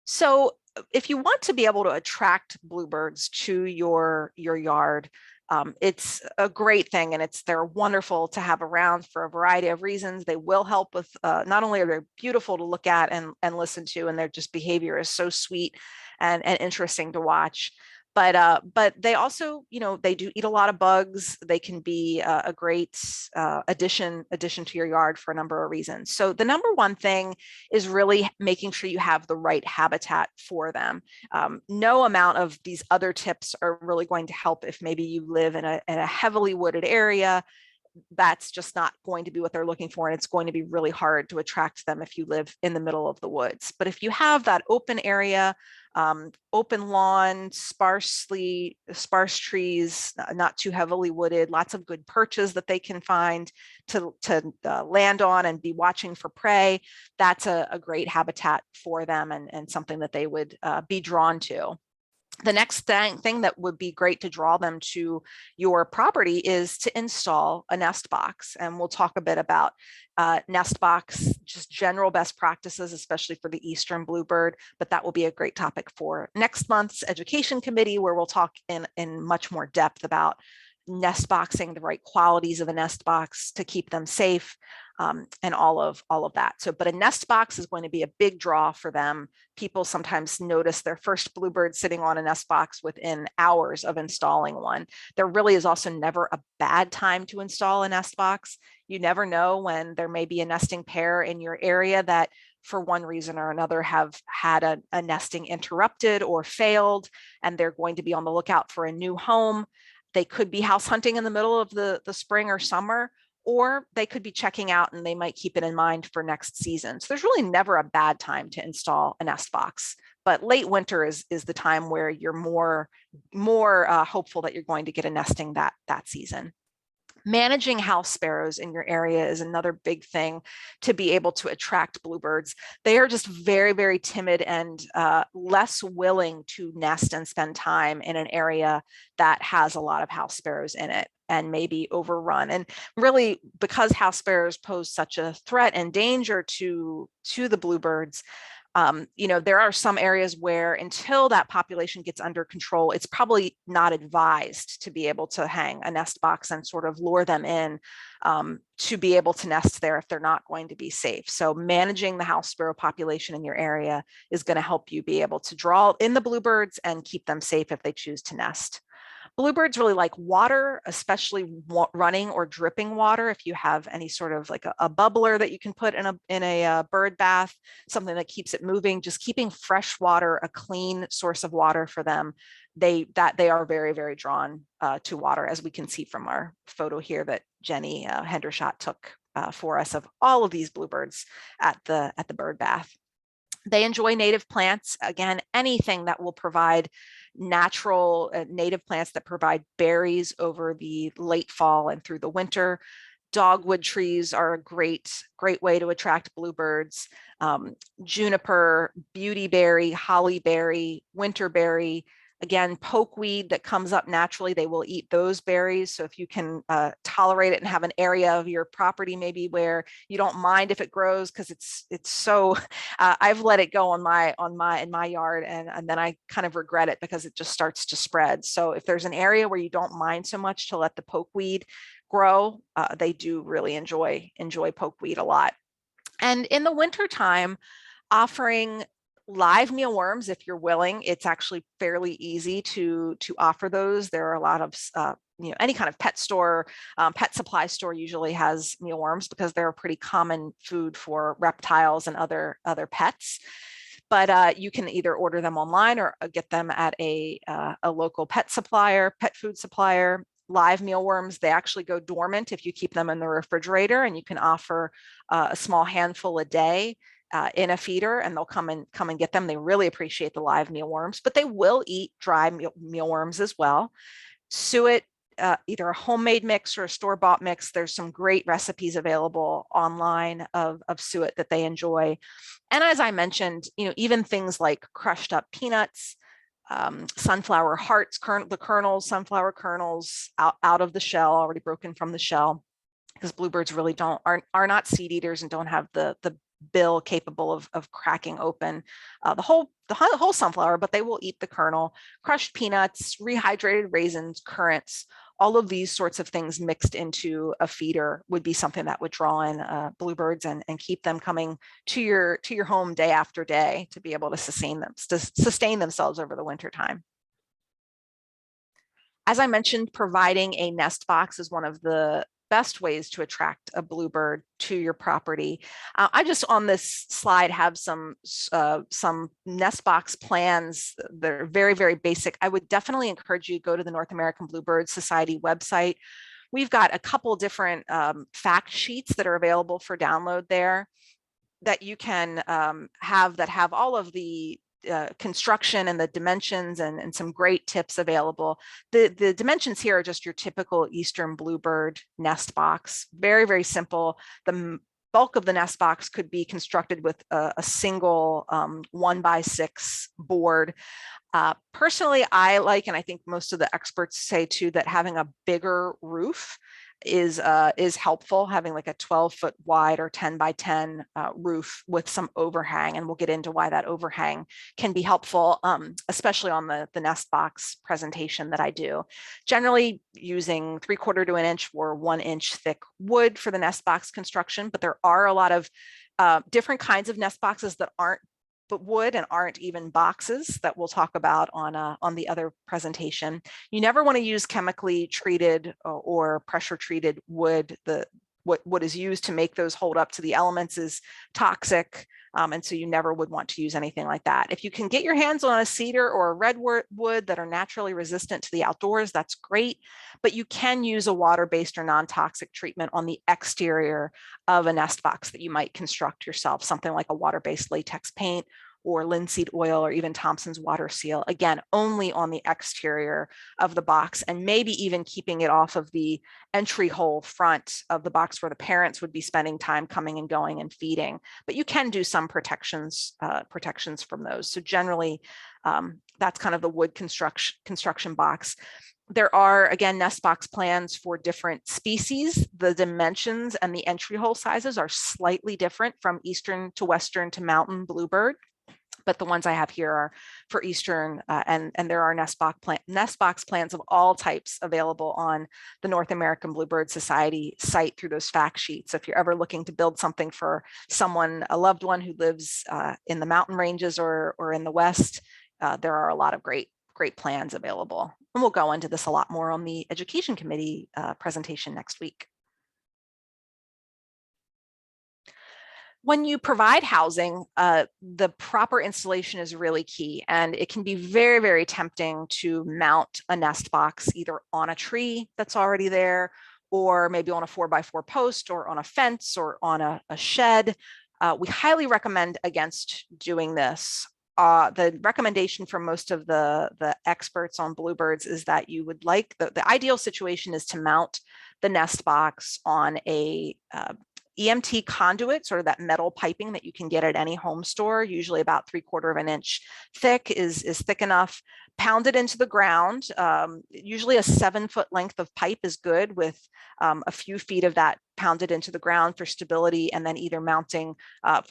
So if you want to be able to attract bluebirds to your yard, it's a great thing, and they're wonderful to have around for a variety of reasons. They will help with, not only are they beautiful to look at and listen to, and their just behavior is so sweet and interesting to watch, but they also, they do eat a lot of bugs. They can be a great addition to your yard for a number of reasons. So the number one thing is really making sure you have the right habitat for them. No amount of these other tips are really going to help if maybe you live in a heavily wooded area. That's just not going to be what they're looking for, and it's going to be really hard to attract them if you live in the middle of the woods. But if you have that open area, open lawn, sparse trees, not too heavily wooded, lots of good perches that they can find to land on and be watching for prey, that's a great habitat for them and something that they would be drawn to. The next thing that would be great to draw them to your property is to install a nest box. And we'll talk a bit about nest box, just general best practices, especially for the eastern bluebird, but that will be a great topic for next month's education committee, where we'll talk in much more depth about nest boxing, the right qualities of a nest box to keep them safe, and all of that. So, but a nest box is going to be a big draw for them. People sometimes notice their first bluebird sitting on a nest box within hours of installing one. There really is also never a bad time to install a nest box. You never know when there may be a nesting pair in your area that for one reason or another have had a nesting interrupted or failed, and they're going to be on the lookout for a new home. They could be house hunting in the middle of the spring or summer, or they could be checking out and they might keep it in mind for next season. So there's really never a bad time to install a nest box, but late winter is the time where you're more hopeful that you're going to get a nesting that season. Managing house sparrows in your area is another big thing to be able to attract bluebirds. They are just very, very timid and less willing to nest and spend time in an area that has a lot of house sparrows in it and maybe overrun. And really, because house sparrows pose such a threat and danger to the bluebirds, there are some areas where until that population gets under control, it's probably not advised to be able to hang a nest box and sort of lure them in to be able to nest there if they're not going to be safe. So managing the house sparrow population in your area is going to help you be able to draw in the bluebirds and keep them safe if they choose to nest. Bluebirds really like water, especially running or dripping water. If you have any sort of like a bubbler that you can put in a bird bath, something that keeps it moving, just keeping fresh water, a clean source of water for them. They are very, very drawn to water, as we can see from our photo here that Jenny Hendershot took for us of all of these bluebirds at the bird bath. They enjoy native plants. Again, anything that will provide natural native plants that provide berries over the late fall and through the winter. Dogwood trees are a great way to attract bluebirds. Juniper, beautyberry, hollyberry, winterberry. Again, pokeweed that comes up naturally, they will eat those berries. So if you can tolerate it and have an area of your property maybe where you don't mind if it grows, because it's so, I've let it go in my yard, and then I kind of regret it because it just starts to spread. So if there's an area where you don't mind so much to let the pokeweed grow, they do really enjoy pokeweed a lot. And in the wintertime, offering live mealworms if you're willing. It's actually fairly easy to offer those. There are a lot of any kind of pet store, pet supply store usually has mealworms because they're a pretty common food for reptiles and other pets. But you can either order them online or get them at a local pet food supplier. Live mealworms, they actually go dormant if you keep them in the refrigerator, and you can offer a small handful a day in a feeder, and they'll come and get them. They really appreciate the live mealworms, but they will eat dry mealworms as well. Suet, either a homemade mix or a store-bought mix. There's some great recipes available online of suet that they enjoy. And as I mentioned, even things like crushed up peanuts, sunflower hearts, the kernels, sunflower kernels out of the shell, already broken from the shell, because bluebirds really are not seed eaters and don't have the bill capable of cracking open the whole sunflower, but they will eat the kernel. Crushed peanuts, rehydrated raisins, currants, all of these sorts of things mixed into a feeder would be something that would draw in bluebirds and keep them coming to your home day after day to be able to sustain themselves over the winter time. As I mentioned, providing a nest box is one of the best ways to attract a bluebird to your property. I just on this slide have some nest box plans that are very, very basic. I would definitely encourage you to go to the North American Bluebird Society website. We've got a couple different fact sheets that are available for download there that you can have all of the construction and the dimensions and some great tips available. The dimensions here are just your typical Eastern bluebird nest box. Very, very simple. The bulk of the nest box could be constructed with a single 1x6 board. Personally, I like, and I think most of the experts say too, that having a bigger roof is helpful, having like a 12-foot wide or 10x10 roof with some overhang, and we'll get into why that overhang can be helpful, especially on the nest box presentation that I do. Generally using 3/4 to an inch or 1 inch thick wood for the nest box construction, but there are a lot of different kinds of nest boxes that aren't wood and aren't even boxes that we'll talk about on the other presentation. You never want to use chemically treated or pressure treated wood. What is used to make those hold up to the elements is toxic. And so you never would want to use anything like that. If you can get your hands on a cedar or a redwood wood that are naturally resistant to the outdoors, that's great. But you can use a water-based or non-toxic treatment on the exterior of a nest box that you might construct yourself, something like a water-based latex paint or linseed oil or even Thompson's water seal, again, only on the exterior of the box, and maybe even keeping it off of the entry hole front of the box where the parents would be spending time coming and going and feeding. But you can do some protections from those. So generally, that's kind of the wood construction box. There are, again, nest box plans for different species. The dimensions and the entry hole sizes are slightly different from Eastern to Western to mountain bluebird, but the ones I have here are for Eastern, and there are nest box plans of all types available on the North American Bluebird Society site through those fact sheets. So if you're ever looking to build something for someone, a loved one who lives in the mountain ranges or in the West, there are a lot of great great plans available. And we'll go into this a lot more on the Education Committee presentation next week. When you provide housing, the proper installation is really key, and it can be very, very tempting to mount a nest box either on a tree that's already there, or maybe on a 4x4 post, or on a fence, or on a shed. We highly recommend against doing this. The recommendation from most of the experts on bluebirds is that you would like, the ideal situation is to mount the nest box on a EMT conduit, sort of that metal piping that you can get at any home store, usually about 3/4 of an inch thick, is thick enough. Pound it into the ground. Usually a 7-foot length of pipe is good, with a few feet of that pounded into the ground for stability, and then either mounting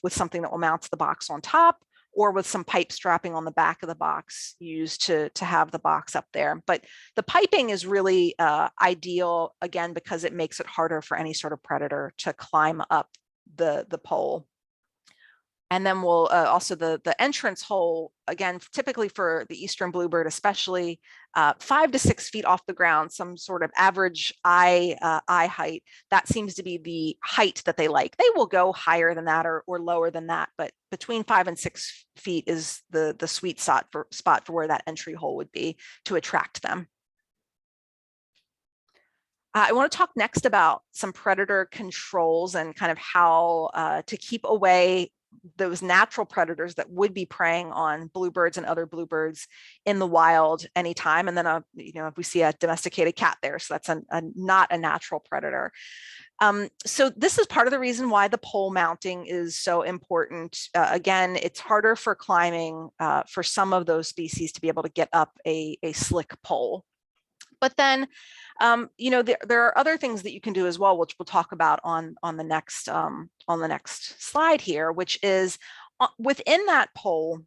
with something that will mount the box on top, or with some pipe strapping on the back of the box used to have the box up there. But the piping is really ideal, again, because it makes it harder for any sort of predator to climb up the pole. And then we'll also the entrance hole, again, typically for the eastern bluebird, especially 5 to 6 feet off the ground, some sort of average eye height. That seems to be the height that they like. They will go higher than that or lower than that, but between 5 and 6 feet is the sweet spot for where that entry hole would be to attract them. I want to talk next about some predator controls and kind of how to keep away those natural predators that would be preying on bluebirds and other bluebirds in the wild anytime. And then, if we see a domesticated cat there, so that's not a natural predator. So this is part of the reason why the pole mounting is so important. Again, it's harder for climbing for some of those species to be able to get up a slick pole. But then, there are other things that you can do as well, which we'll talk about on the next slide here, which is within that pole,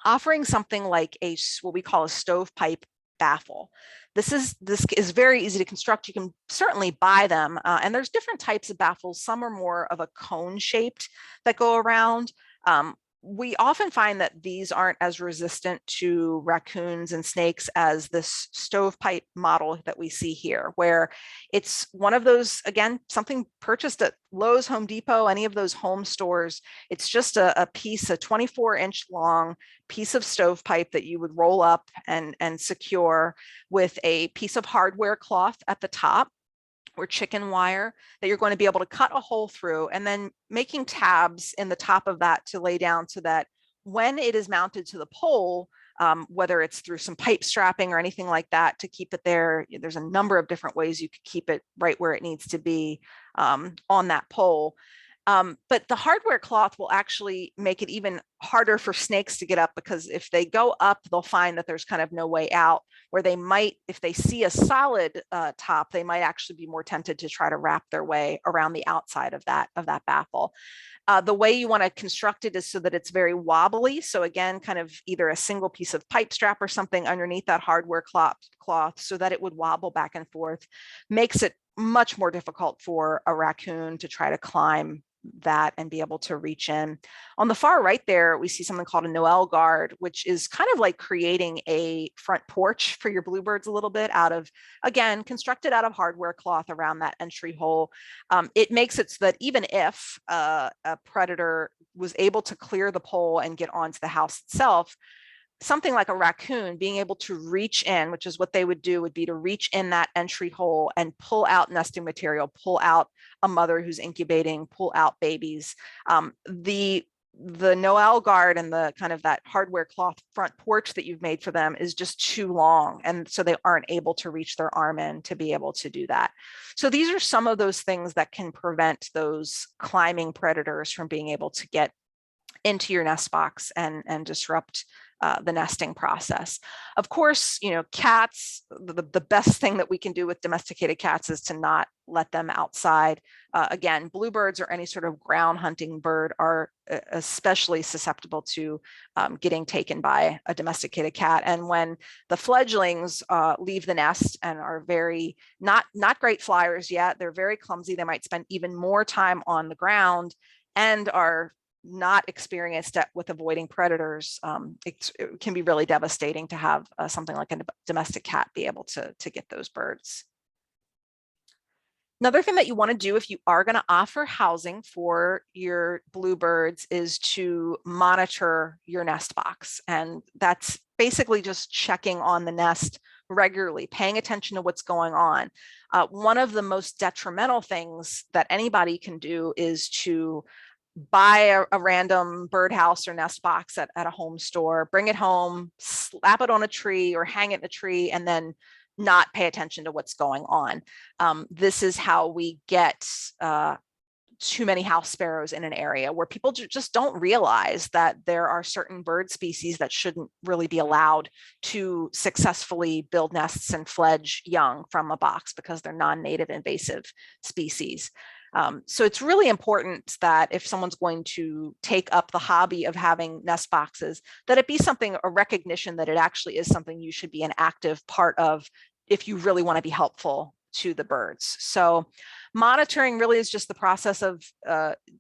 offering something like what we call a stovepipe baffle. This is very easy to construct. You can certainly buy them, and there's different types of baffles. Some are more of a cone shaped that go around. We often find that these aren't as resistant to raccoons and snakes as this stovepipe model that we see here, where it's one of those, again, something purchased at Lowe's, Home Depot, any of those home stores. It's just a piece, a 24-inch long piece of stovepipe that you would roll up and secure with a piece of hardware cloth at the top, or chicken wire, that you're going to be able to cut a hole through, and then making tabs in the top of that to lay down so that when it is mounted to the pole, whether it's through some pipe strapping or anything like that to keep it there, there's a number of different ways you could keep it right where it needs to be on that pole. But the hardware cloth will actually make it even harder for snakes to get up, because if they go up, they'll find that there's kind of no way out, where they might, if they see a solid top, they might actually be more tempted to try to wrap their way around the outside of that baffle. The way you want to construct it is so that it's very wobbly. So again, kind of either a single piece of pipe strap or something underneath that hardware cloth so that it would wobble back and forth, makes it much more difficult for a raccoon to try to climb that and be able to reach in. On the far right there, we see something called a Noel guard, which is kind of like creating a front porch for your bluebirds a little bit out of, again, constructed out of hardware cloth around that entry hole. It makes it so that even if a predator was able to clear the pole and get onto the house itself, something like a raccoon being able to reach in, which is what they would do, would be to reach in that entry hole and pull out nesting material, pull out a mother who's incubating, pull out babies. The Noel guard and the kind of that hardware cloth front porch that you've made for them is just too long. And so they aren't able to reach their arm in to be able to do that. So these are some of those things that can prevent those climbing predators from being able to get into your nest box and disrupt the nesting process. Of course, cats, the best thing that we can do with domesticated cats is to not let them outside. Again, bluebirds or any sort of ground hunting bird are especially susceptible to getting taken by a domesticated cat. And when the fledglings leave the nest and are not great flyers yet, they're very clumsy. They might spend even more time on the ground and are not experienced with avoiding predators, it can be really devastating to have something like a domestic cat be able to get those birds. Another thing that you want to do if you are going to offer housing for your bluebirds is to monitor your nest box. And that's basically just checking on the nest regularly, paying attention to what's going on. One of the most detrimental things that anybody can do is to buy a random birdhouse or nest box at a home store, bring it home, slap it on a tree or hang it in a tree, and then not pay attention to what's going on. This is how we get too many house sparrows in an area, where people just don't realize that there are certain bird species that shouldn't really be allowed to successfully build nests and fledge young from a box because they're non-native invasive species. So it's really important that if someone's going to take up the hobby of having nest boxes, that it be something, a recognition that it actually is something you should be an active part of if you really want to be helpful to the birds. So monitoring really is just the process of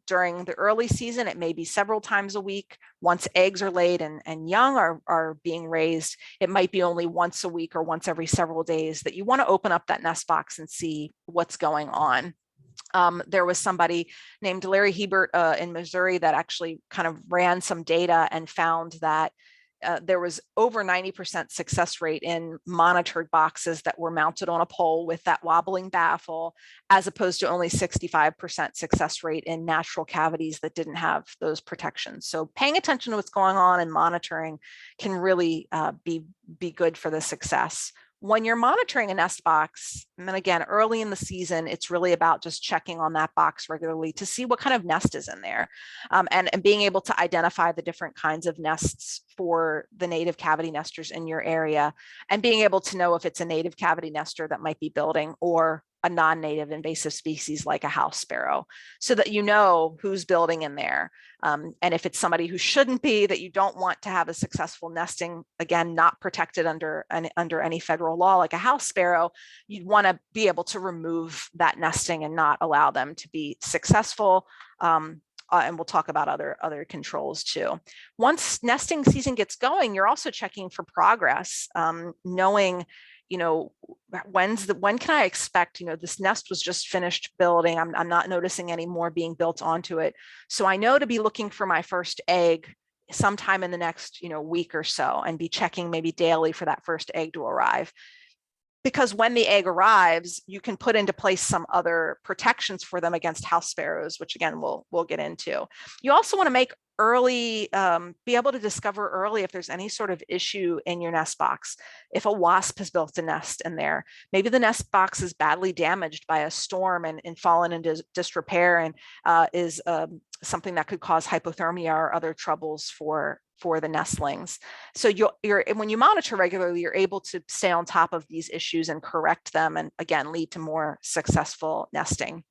during the early season, it may be several times a week. Once eggs are laid and young are being raised, it might be only once a week or once every several days that you want to open up that nest box and see what's going on. There was somebody named Larry Hebert in Missouri that actually kind of ran some data and found that there was over 90% success rate in monitored boxes that were mounted on a pole with that wobbling baffle, as opposed to only 65% success rate in natural cavities that didn't have those protections. So paying attention to what's going on and monitoring can really be good for the success. When you're monitoring a nest box, and then again, early in the season, it's really about just checking on that box regularly to see what kind of nest is in there, and being able to identify the different kinds of nests for the native cavity nesters in your area, and being able to know if it's a native cavity nester that might be building or a non-native invasive species like a house sparrow, so that you know who's building in there. And if it's somebody who shouldn't be, that you don't want to have a successful nesting, again, not protected under any federal law like a house sparrow, you'd want to be able to remove that nesting and not allow them to be successful. And we'll talk about other controls too. Once nesting season gets going, you're also checking for progress, knowing, when can I expect, this nest was just finished building. I'm not noticing any more being built onto it. So I know to be looking for my first egg sometime in the next, week or so, and be checking maybe daily for that first egg to arrive. Because when the egg arrives, you can put into place some other protections for them against house sparrows, which again, we'll get into. You also want to make early, be able to discover early if there's any sort of issue in your nest box. If a wasp has built a nest in there, maybe the nest box is badly damaged by a storm and fallen into disrepair, and is something that could cause hypothermia or other troubles for the nestlings. So when you monitor regularly, you're able to stay on top of these issues and correct them, and again, lead to more successful nesting.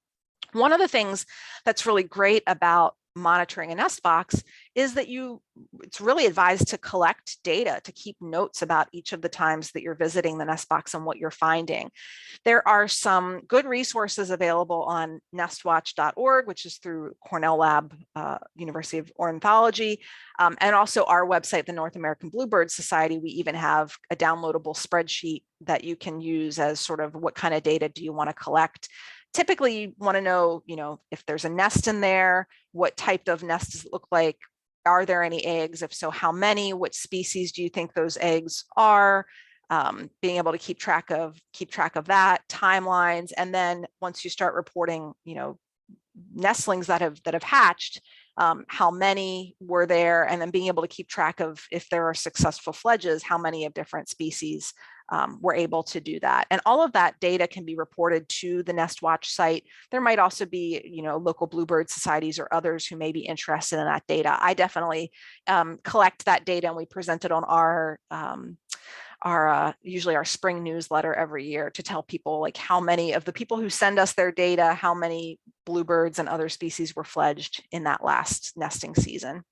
One of the things that's really great about monitoring a nest box is that it's really advised to collect data, to keep notes about each of the times that you're visiting the nest box and what you're finding. There are some good resources available on nestwatch.org, which is through Cornell Lab, University of Ornithology, and also our website, the North American Bluebird Society. We even have a downloadable spreadsheet that you can use as sort of what kind of data do you want to collect. Typically, you want to know, if there's a nest in there, what type of nest does it look like? Are there any eggs? If so, how many? What species do you think those eggs are? Being able to keep track of that, timelines, and then once you start reporting, nestlings that have hatched, how many were there, and then being able to keep track of, if there are successful fledges, how many of different species were able to do that. And all of that data can be reported to the NestWatch site. There might also be, local Bluebird societies or others who may be interested in that data. I definitely collect that data, and we present it on usually our spring newsletter every year to tell people like how many of the people who send us their data, how many bluebirds and other species were fledged in that last nesting season.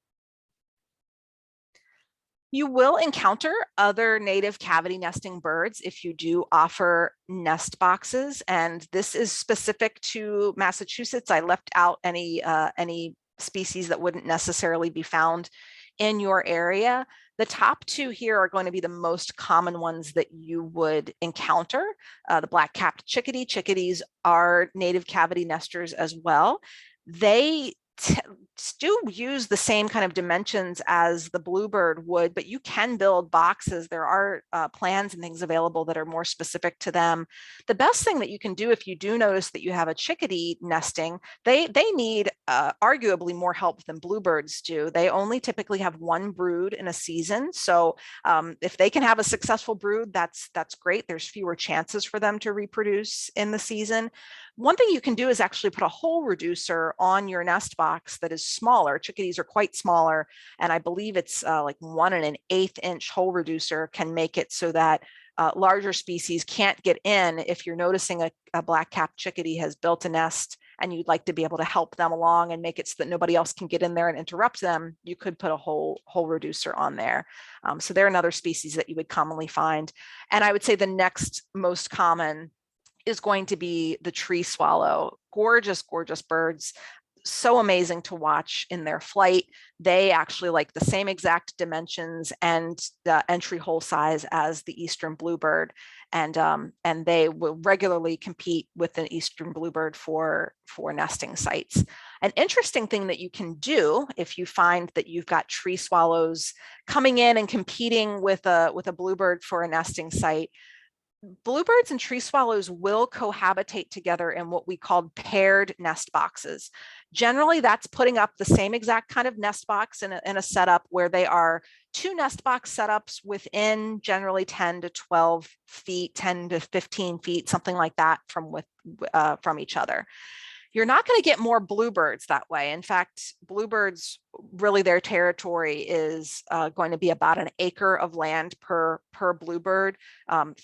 You will encounter other native cavity nesting birds if you do offer nest boxes, and this is specific to Massachusetts. I left out any species that wouldn't necessarily be found in your area. The top two here are going to be the most common ones that you would encounter. The black-capped chickadee. Chickadees are native cavity nesters as well. They do use the same kind of dimensions as the bluebird would, but you can build boxes. There are plans and things available that are more specific to them. The best thing that you can do if you do notice that you have a chickadee nesting, they need arguably more help than bluebirds do. They only typically have one brood in a season. So if they can have a successful brood, that's great. There's fewer chances for them to reproduce in the season. One thing you can do is actually put a hole reducer on your nest box that is smaller. Chickadees are quite smaller, and I believe it's like 1 1/8 inch hole reducer can make it so that larger species can't get in. If you're noticing a black-capped chickadee has built a nest and you'd like to be able to help them along and make it so that nobody else can get in there and interrupt them, you could put a hole reducer on there. So they're another species that you would commonly find. And I would say the next most common is going to be the tree swallow. Gorgeous, gorgeous birds. So amazing to watch in their flight. They actually like the same exact dimensions and the entry hole size as the eastern bluebird, and they will regularly compete with the eastern bluebird for nesting sites. An interesting thing that you can do if you find that you've got tree swallows coming in and competing with a bluebird for a nesting site, bluebirds and tree swallows will cohabitate together in what we call paired nest boxes. Generally, that's putting up the same exact kind of nest box in a setup where they are two nest box setups within generally 10 to 12 feet, 10 to 15 feet, something like that from each other. You're not going to get more bluebirds that way. In fact, bluebirds, really their territory is going to be about an acre of land per bluebird,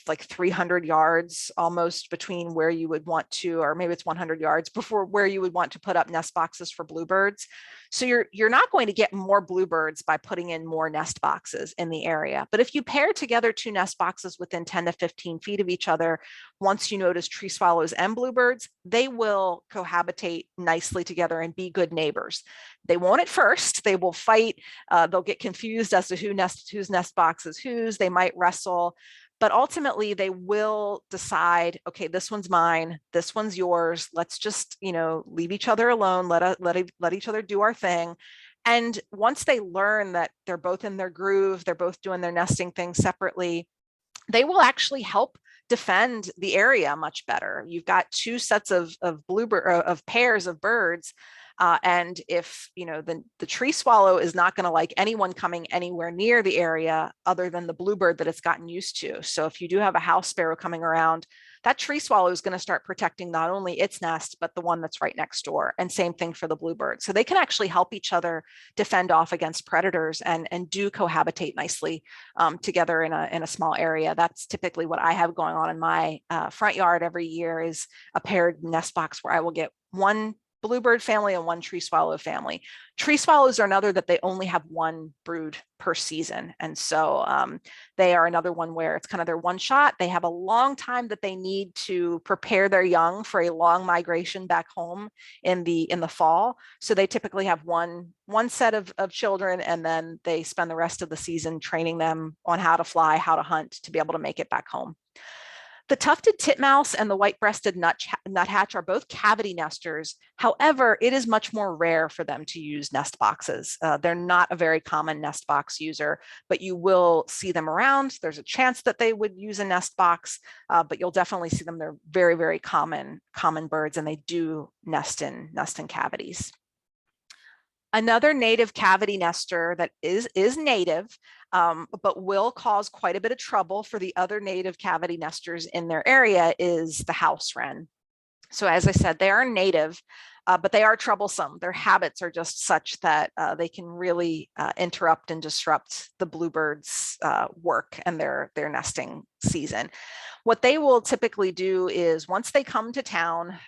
like 300 yards almost between where you would want to, or maybe it's 100 yards before where you would want to put up nest boxes for bluebirds. So you're not going to get more bluebirds by putting in more nest boxes in the area. But if you pair together two nest boxes within 10 to 15 feet of each other, once you notice tree swallows and bluebirds, they will cohabitate nicely together and be good neighbors. They won't at first. They will fight. They'll get confused as to whose nest box is whose. They might wrestle, but ultimately they will decide, okay, this one's mine, this one's yours. Let's just, leave each other alone. Let each other do our thing. And once they learn that they're both in their groove, they're both doing their nesting thing separately, they will actually help defend the area much better. You've got two sets of pairs of birds. And if the tree swallow is not going to like anyone coming anywhere near the area other than the bluebird that it's gotten used to. So if you do have a house sparrow coming around, that tree swallow is going to start protecting not only its nest, but the one that's right next door. And same thing for the bluebird. So they can actually help each other defend off against predators and do cohabitate nicely together in a small area. That's typically what I have going on in my front yard every year, is a paired nest box where I will get one bluebird family and one tree swallow family. Tree swallows are another that they only have one brood per season. And so they are another one where it's kind of their one shot. They have a long time that they need to prepare their young for a long migration back home in the fall. So they typically have one set of children, and then they spend the rest of the season training them on how to fly, how to hunt, to be able to make it back home. The tufted titmouse and the white-breasted nuthatch are both cavity nesters. However, it is much more rare for them to use nest boxes. They're not a very common nest box user, but you will see them around. There's a chance that they would use a nest box, but you'll definitely see them. They're very, very common birds, and they do nest in cavities. Another native cavity nester that is native, but will cause quite a bit of trouble for the other native cavity nesters in their area, is the house wren. So as I said, they are native, but they are troublesome. Their habits are just such that they can really interrupt and disrupt the bluebirds' work and their nesting season. What they will typically do is, once they come to town,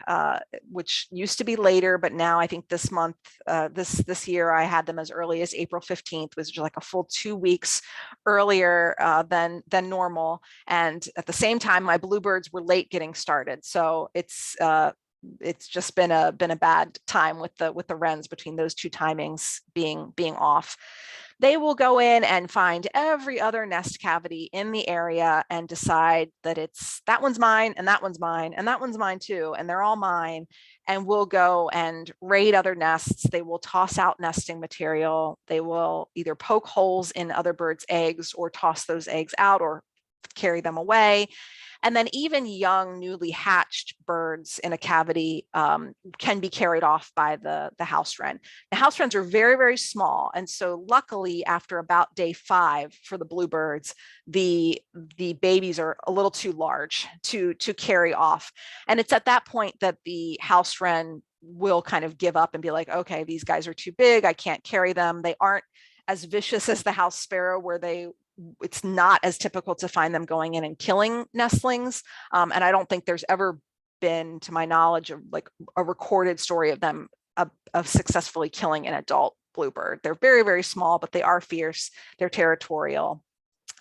which used to be later, but now I think this month, this year, I had them as early as April 15th, which was like a full 2 weeks earlier than normal. And at the same time, my bluebirds were late getting started. So it's it's just been a bad time with the wrens between those two timings being off. They will go in and find every other nest cavity in the area and decide that it's that one's mine and that one's mine and that one's mine too, and they're all mine, and will go and raid other nests. They will toss out nesting material. They will either poke holes in other birds' eggs or toss those eggs out or carry them away. And then even young, newly hatched birds in a cavity can be carried off by the house wren. The house wrens are very, very small. And so luckily, after about day 5 for the bluebirds, the babies are a little too large to carry off. And it's at that point that the house wren will kind of give up and be like, okay, these guys are too big. I can't carry them. They aren't as vicious as the house sparrow, where it's not as typical to find them going in and killing nestlings. And I don't think there's ever been, to my knowledge, of like a recorded story of them of successfully killing an adult bluebird. They're very, very small, but they are fierce. They're territorial.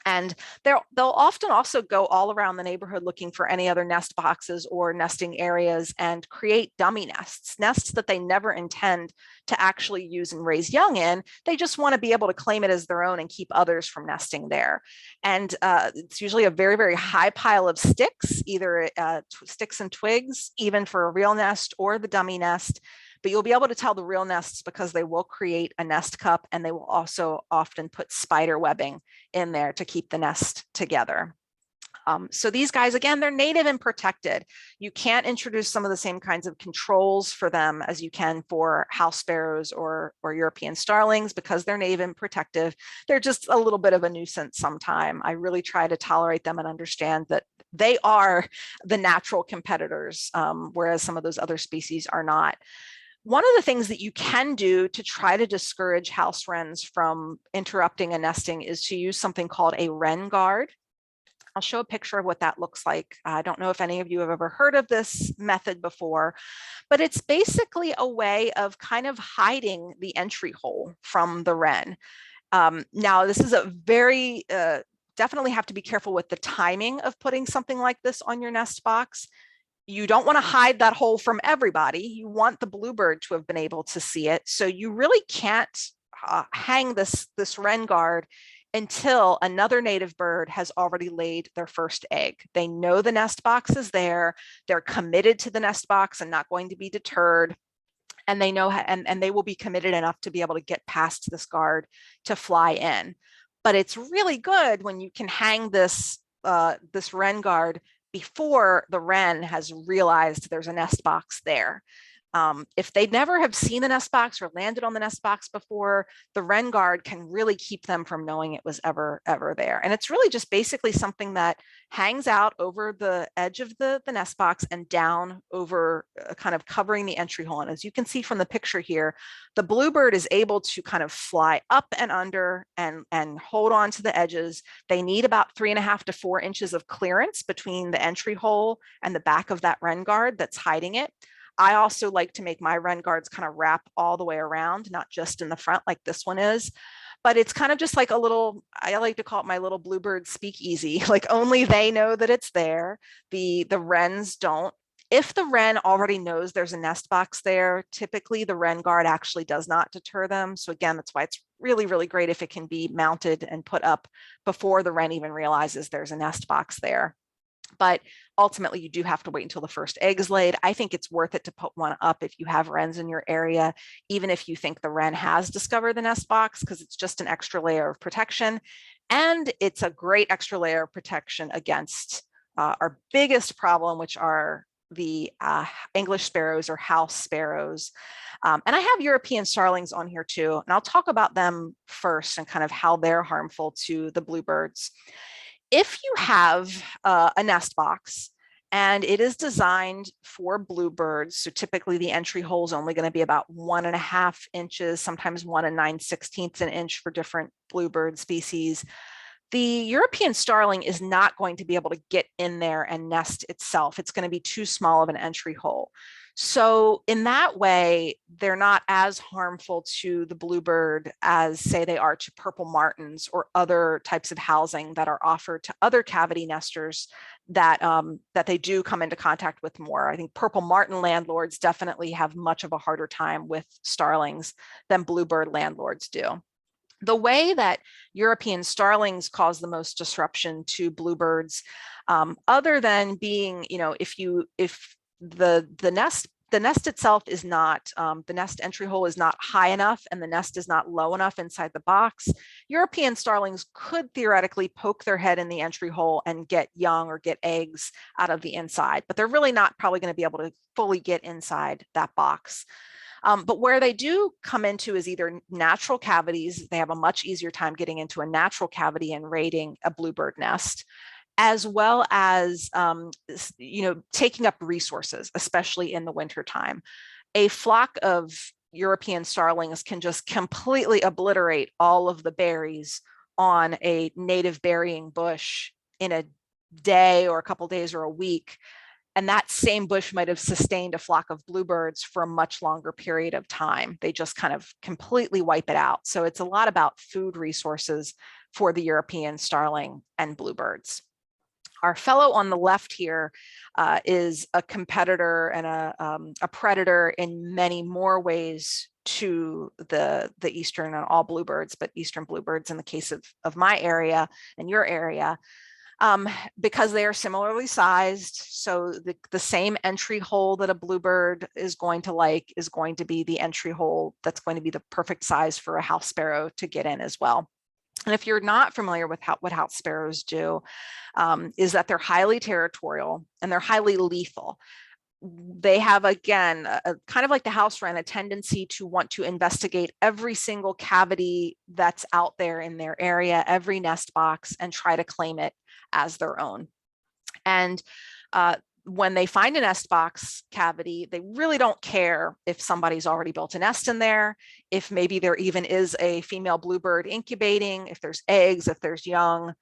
And they'll often also go all around the neighborhood looking for any other nest boxes or nesting areas and create dummy nests that they never intend to actually use and raise young in. They just want to be able to claim it as their own and keep others from nesting there. And it's usually a very, very high pile of sticks, either sticks and twigs, even for a real nest or the dummy nest. But you'll be able to tell the real nests because they will create a nest cup, and they will also often put spider webbing in there to keep the nest together. So these guys, again, they're native and protected. You can't introduce some of the same kinds of controls for them as you can for house sparrows or European starlings, because they're native and protective. They're just a little bit of a nuisance sometime. I really try to tolerate them and understand that they are the natural competitors, whereas some of those other species are not. One of the things that you can do to try to discourage house wrens from interrupting a nesting is to use something called a wren guard. I'll show a picture of what that looks like. I don't know if any of you have ever heard of this method before, but it's basically a way of kind of hiding the entry hole from the wren. Now, this is a very, definitely have to be careful with the timing of putting something like this on your nest box. You don't want to hide that hole from everybody. You want the bluebird to have been able to see it. So you really can't hang this wren guard until another native bird has already laid their first egg. They know the nest box is there. They're committed to the nest box and not going to be deterred. And they know, and they will be committed enough to be able to get past this guard to fly in. But it's really good when you can hang this wren guard before the wren has realized there's a nest box there. If they never have seen the nest box or landed on the nest box before, the wren guard can really keep them from knowing it was ever there. And it's really just basically something that hangs out over the edge of the nest box and down over kind of covering the entry hole. And as you can see from the picture here, the bluebird is able to kind of fly up and under and hold on to the edges. They need about 3.5 to 4 inches of clearance between the entry hole and the back of that wren guard that's hiding it. I also like to make my wren guards kind of wrap all the way around, not just in the front like this one is, but it's kind of just like a little, I like to call it my little bluebird speakeasy. Like only they know that it's there. The wrens don't. If the wren already knows there's a nest box there, typically the wren guard actually does not deter them. So again, that's why it's really, really great if it can be mounted and put up before the wren even realizes there's a nest box there. But ultimately, you do have to wait until the first egg is laid. I think it's worth it to put one up if you have wrens in your area, even if you think the wren has discovered the nest box, because it's just an extra layer of protection. And it's a great extra layer of protection against our biggest problem, which are the English sparrows or house sparrows. And I have European starlings on here too, and I'll talk about them first and kind of how they're harmful to the bluebirds. If you have a nest box and it is designed for bluebirds, so typically the entry hole is only going to be about 1.5 inches, sometimes 1 9/16 an inch for different bluebird species, the European starling is not going to be able to get in there and nest itself. It's going to be too small of an entry hole. So in that way, they're not as harmful to the bluebird as, say, they are to purple martins or other types of housing that are offered to other cavity nesters that that they do come into contact with more. I think purple martin landlords definitely have much of a harder time with starlings than bluebird landlords do. The way that European starlings cause the most disruption to bluebirds, other than being, if the nest itself is not, the nest entry hole is not high enough and the nest is not low enough inside the box, European starlings could theoretically poke their head in the entry hole and get young or get eggs out of the inside, but they're really not probably going to be able to fully get inside that box. But where they do come into is either natural cavities. They have a much easier time getting into a natural cavity and raiding a bluebird nest, as well as taking up resources, especially in the wintertime. A flock of European starlings can just completely obliterate all of the berries on a native berrying bush in a day or a couple days or a week, and that same bush might have sustained a flock of bluebirds for a much longer period of time. They just kind of completely wipe it out. So it's a lot about food resources for the European starling and bluebirds. Our fellow on the left here is a competitor and a predator in many more ways to the eastern and all bluebirds, but eastern bluebirds in the case of my area and your area. Because they are similarly sized. So the same entry hole that a bluebird is going to like is going to be the entry hole that's going to be the perfect size for a house sparrow to get in as well. And if you're not familiar with what house sparrows do, is that they're highly territorial and they're highly lethal. They have, again, kind of like the house wren, a tendency to want to investigate every single cavity that's out there in their area, every nest box, and try to claim it as their own. And when they find a nest box cavity, they really don't care if somebody's already built a nest in there, if maybe there even is a female bluebird incubating, if there's eggs, if there's young.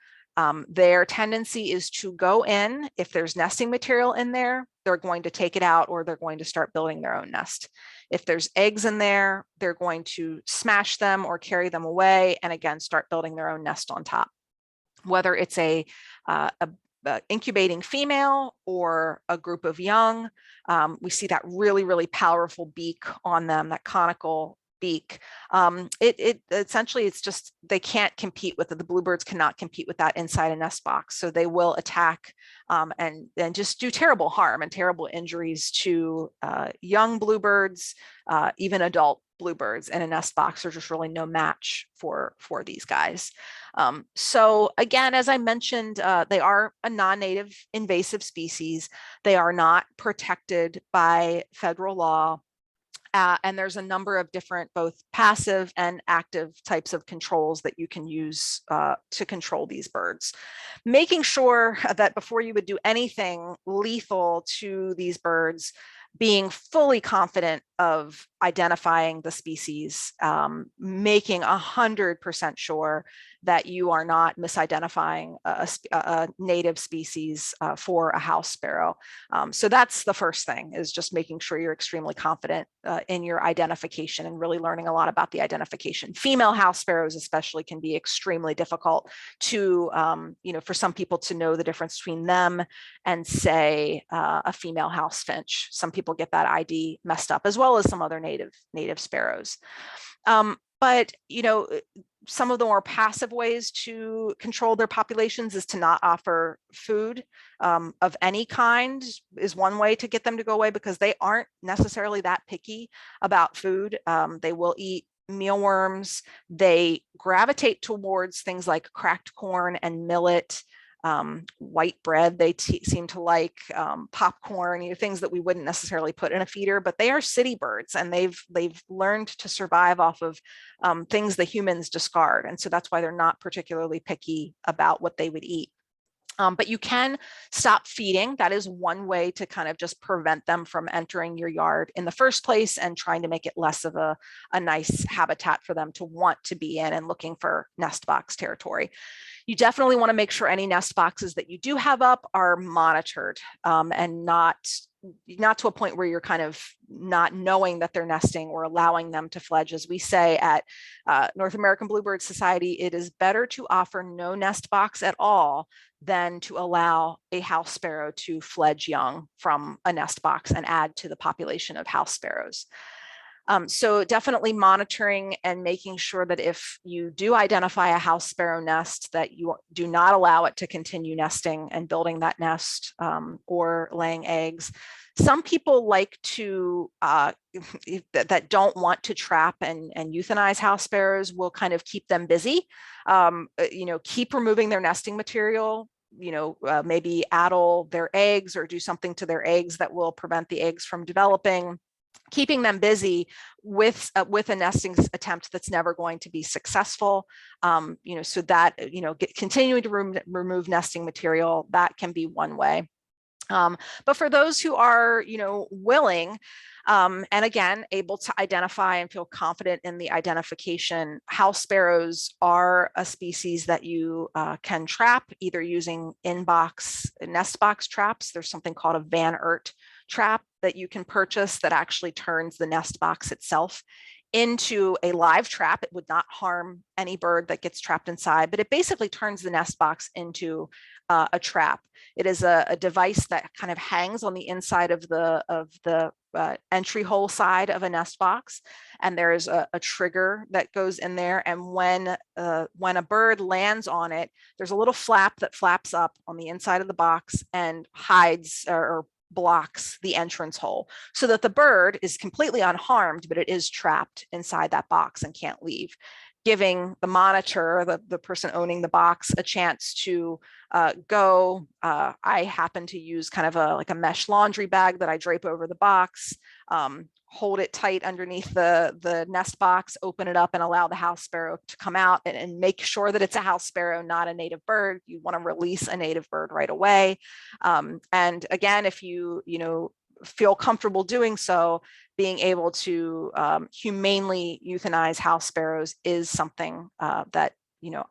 Their tendency is to go in. If there's nesting material in there, they're going to take it out or they're going to start building their own nest. If there's eggs in there, they're going to smash them or carry them away and again start building their own nest on top. Whether it's a incubating female or a group of young, we see that really, really powerful beak on them, that conical beak. It essentially, it's just, they can't compete with it. The bluebirds cannot compete with that inside a nest box. So they will attack and just do terrible harm and terrible injuries to young bluebirds, even adult bluebirds in a nest box are just really no match for these guys. So again, as I mentioned, they are a non-native invasive species. They are not protected by federal law. And there's a number of different both passive and active types of controls that you can use to control these birds. Making sure that before you would do anything lethal to these birds, being fully confident of identifying the species, making 100% sure that you are not misidentifying a native species for a house sparrow. So that's the first thing, is just making sure you're extremely confident in your identification and really learning a lot about the identification. Female house sparrows especially can be extremely difficult to, for some people to know the difference between them and say a female house finch. Some people get that ID messed up, as well as some other native sparrows. But some of the more passive ways to control their populations is to not offer food of any kind is one way to get them to go away, because they aren't necessarily that picky about food. They will eat mealworms. They gravitate towards things like cracked corn and millet, white bread. They seem to like popcorn, things that we wouldn't necessarily put in a feeder, but they are city birds and they've learned to survive off of things the humans discard. And so that's why they're not particularly picky about what they would eat. But you can stop feeding. That is one way to kind of just prevent them from entering your yard in the first place and trying to make it less of a nice habitat for them to want to be in and looking for nest box territory. You definitely want to make sure any nest boxes that you do have up are monitored and not not to a point where you're kind of not knowing that they're nesting or allowing them to fledge. As we say at North American Bluebird Society, it is better to offer no nest box at all than to allow a house sparrow to fledge young from a nest box and add to the population of house sparrows. So definitely monitoring and making sure that if you do identify a house sparrow nest, that you do not allow it to continue nesting and building that nest or laying eggs. Some people like to, that don't want to trap and euthanize house sparrows, will kind of keep them busy, keep removing their nesting material, maybe addle their eggs or do something to their eggs that will prevent the eggs from developing, keeping them busy with a nesting attempt that's never going to be successful. So that, continuing to remove nesting material, that can be one way. But for those who are, willing, and again, able to identify and feel confident in the identification, house sparrows are a species that you can trap either using in-box nest box traps. There's something called a Van Oort trap that you can purchase that actually turns the nest box itself into a live trap. It would not harm any bird that gets trapped inside, but it basically turns the nest box into a trap. It is a device that kind of hangs on the inside of the entry hole side of a nest box, and there's a trigger that goes in there. And when a bird lands on it, there's a little flap that flaps up on the inside of the box and hides or blocks the entrance hole, so that the bird is completely unharmed, but it is trapped inside that box and can't leave, giving the monitor, the person owning the box, a chance to go. I happen to use kind of like a mesh laundry bag that I drape over the box, hold it tight underneath the nest box, open it up and allow the house sparrow to come out, and make sure that it's a house sparrow, not a native bird. You want to release a native bird right away. And again, if you feel comfortable doing so, being able to humanely euthanize house sparrows is something that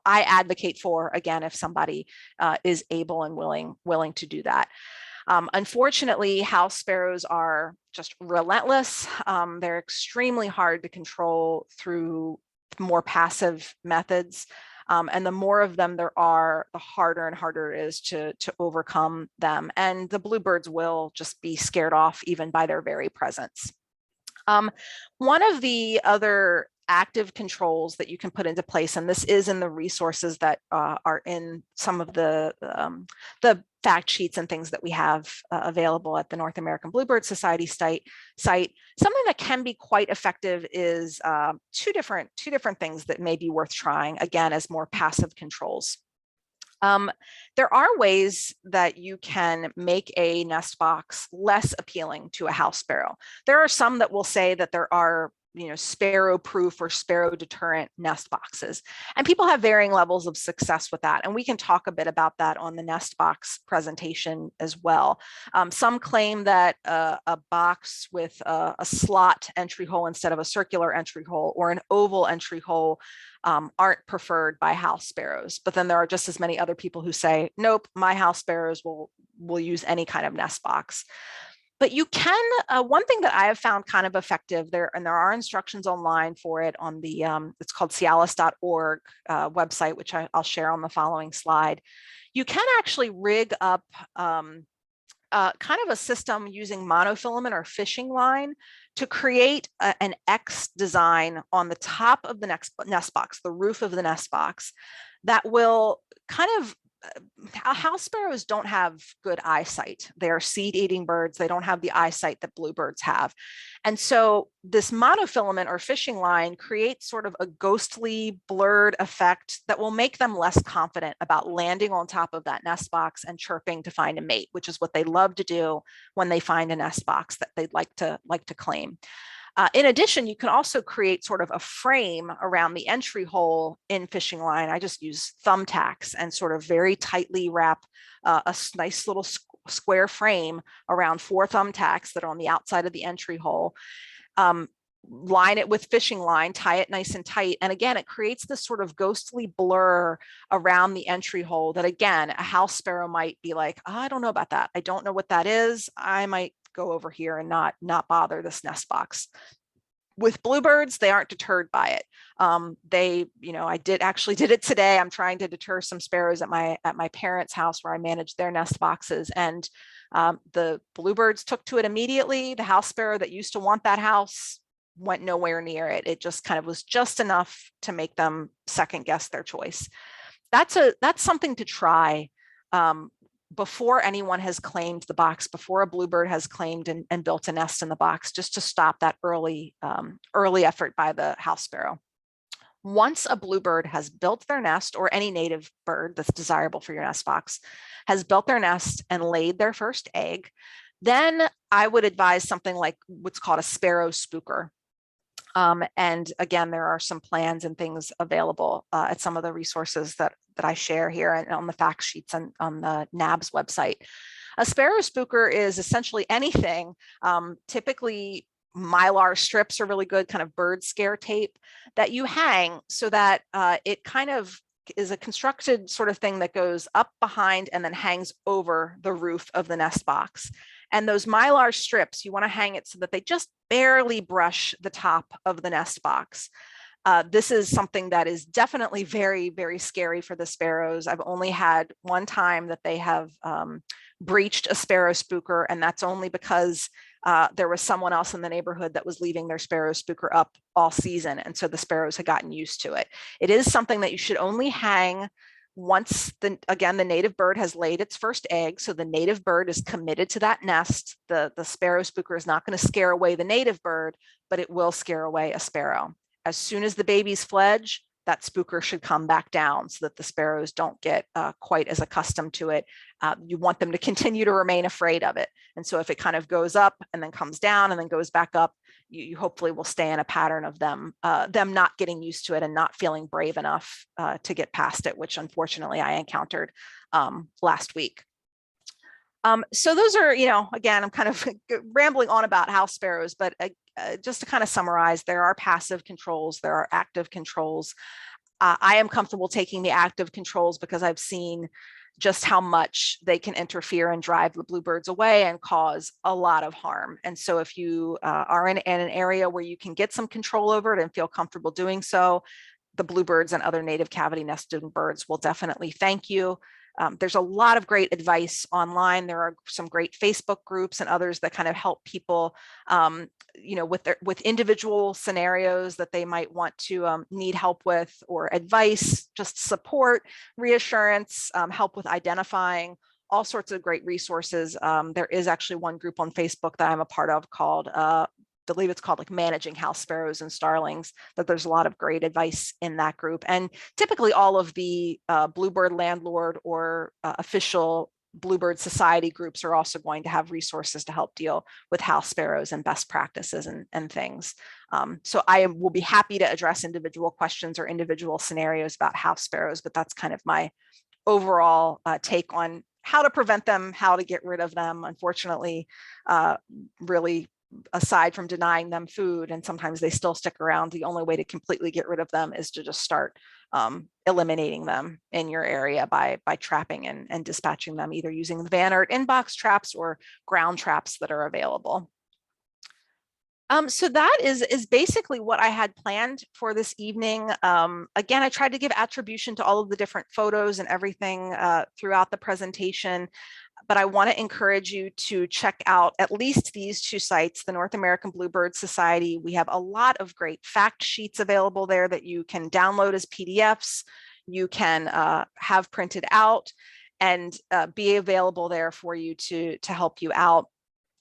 I advocate for, again, if somebody is able and willing to do that. Unfortunately, house sparrows are just relentless. They're extremely hard to control through more passive methods. And the more of them there are, the harder and harder it is to overcome them. And the bluebirds will just be scared off even by their very presence. One of the other active controls that you can put into place, and this is in the resources that are in some of the fact sheets and things that we have available at the North American Bluebird Society site, something that can be quite effective is two different things that may be worth trying, again, as more passive controls. There are ways that you can make a nest box less appealing to a house sparrow. There are some that will say that there are sparrow proof or sparrow deterrent nest boxes, and people have varying levels of success with that, and we can talk a bit about that on the nest box presentation as well. Some claim that a box with a slot entry hole instead of a circular entry hole, or an oval entry hole, aren't preferred by house sparrows. But then there are just as many other people who say, nope, my house sparrows will use any kind of nest box. But you can, one thing that I have found kind of effective there, and there are instructions online for it on the, it's called cialis.org website, which I'll share on the following slide. You can actually rig up kind of a system using monofilament or fishing line to create an X design on the top of the nest box, the roof of the nest box, that will kind of, house sparrows don't have good eyesight. They're seed-eating birds. They don't have the eyesight that bluebirds have. And so this monofilament or fishing line creates sort of a ghostly, blurred effect that will make them less confident about landing on top of that nest box and chirping to find a mate, which is what they love to do when they find a nest box that they'd like to claim. In addition, you can also create sort of a frame around the entry hole in fishing line. I just use thumbtacks and sort of very tightly wrap a nice little square frame around 4 thumbtacks that are on the outside of the entry hole. Line it with fishing line, tie it nice and tight. And again, it creates this sort of ghostly blur around the entry hole that, again, a house sparrow might be like, oh, I don't know about that. I don't know what that is. I might go over here and not bother this nest box. With bluebirds, they aren't deterred by it. I did it today. I'm trying to deter some sparrows at my parents' house where I manage their nest boxes, and the bluebirds took to it immediately. The house sparrow that used to want that house went nowhere near it. It just kind of was just enough to make them second guess their choice. That's something to try before anyone has claimed the box, before a bluebird has claimed and built a nest in the box, just to stop that early effort by the house sparrow. Once a bluebird has built their nest, or any native bird that's desirable for your nest box has built their nest and laid their first egg, then I would advise something like what's called a sparrow spooker. And again, there are some plans and things available at some of the resources that I share here and on the fact sheets and on the NAB's website. A sparrow spooker is essentially anything, typically mylar strips are really good, kind of bird scare tape that you hang so that it kind of is a constructed sort of thing that goes up behind and then hangs over the roof of the nest box. And those mylar strips, you want to hang it so that they just barely brush the top of the nest box. This is something that is definitely very, very scary for the sparrows. I've only had one time that they have breached a sparrow spooker, and that's only because there was someone else in the neighborhood that was leaving their sparrow spooker up all season. And so the sparrows had gotten used to it. It is something that you should only hang once the native bird has laid its first egg. So the native bird is committed to that nest. The sparrow spooker is not going to scare away the native bird, but it will scare away a sparrow. As soon as the babies fledge, that spooker should come back down so that the sparrows don't get quite as accustomed to it. You want them to continue to remain afraid of it. And so if it kind of goes up and then comes down and then goes back up, you hopefully will stay in a pattern of them not getting used to it and not feeling brave enough to get past it, which unfortunately I encountered last week. So those are, again, I'm kind of rambling on about house sparrows, but just to kind of summarize, there are passive controls, there are active controls. I am comfortable taking the active controls because I've seen just how much they can interfere and drive the bluebirds away and cause a lot of harm. And so if you are in an area where you can get some control over it and feel comfortable doing so, the bluebirds and other native cavity nesting birds will definitely thank you. There's a lot of great advice online. There are some great Facebook groups and others that kind of help people, with individual scenarios that they might want to need help with, or advice, just support, reassurance, help with identifying, all sorts of great resources. There is actually one group on Facebook that I'm a part of called I believe it's called like Managing House Sparrows and Starlings, that there's a lot of great advice in that group. And typically all of the Bluebird landlord or official Bluebird Society groups are also going to have resources to help deal with house sparrows and best practices and things. So I will be happy to address individual questions or individual scenarios about house sparrows, but that's kind of my overall take on how to prevent them, how to get rid of them. Unfortunately, really, aside from denying them food, and sometimes they still stick around, the only way to completely get rid of them is to just start eliminating them in your area by trapping and dispatching them, either using the van or inbox traps or ground traps that are available. So that is basically what I had planned for this evening. Again, I tried to give attribution to all of the different photos and everything throughout the presentation, but I want to encourage you to check out at least these two sites, the North American Bluebird Society. We have a lot of great fact sheets available there that you can download as PDFs, you can have printed out and be available there for you to help you out.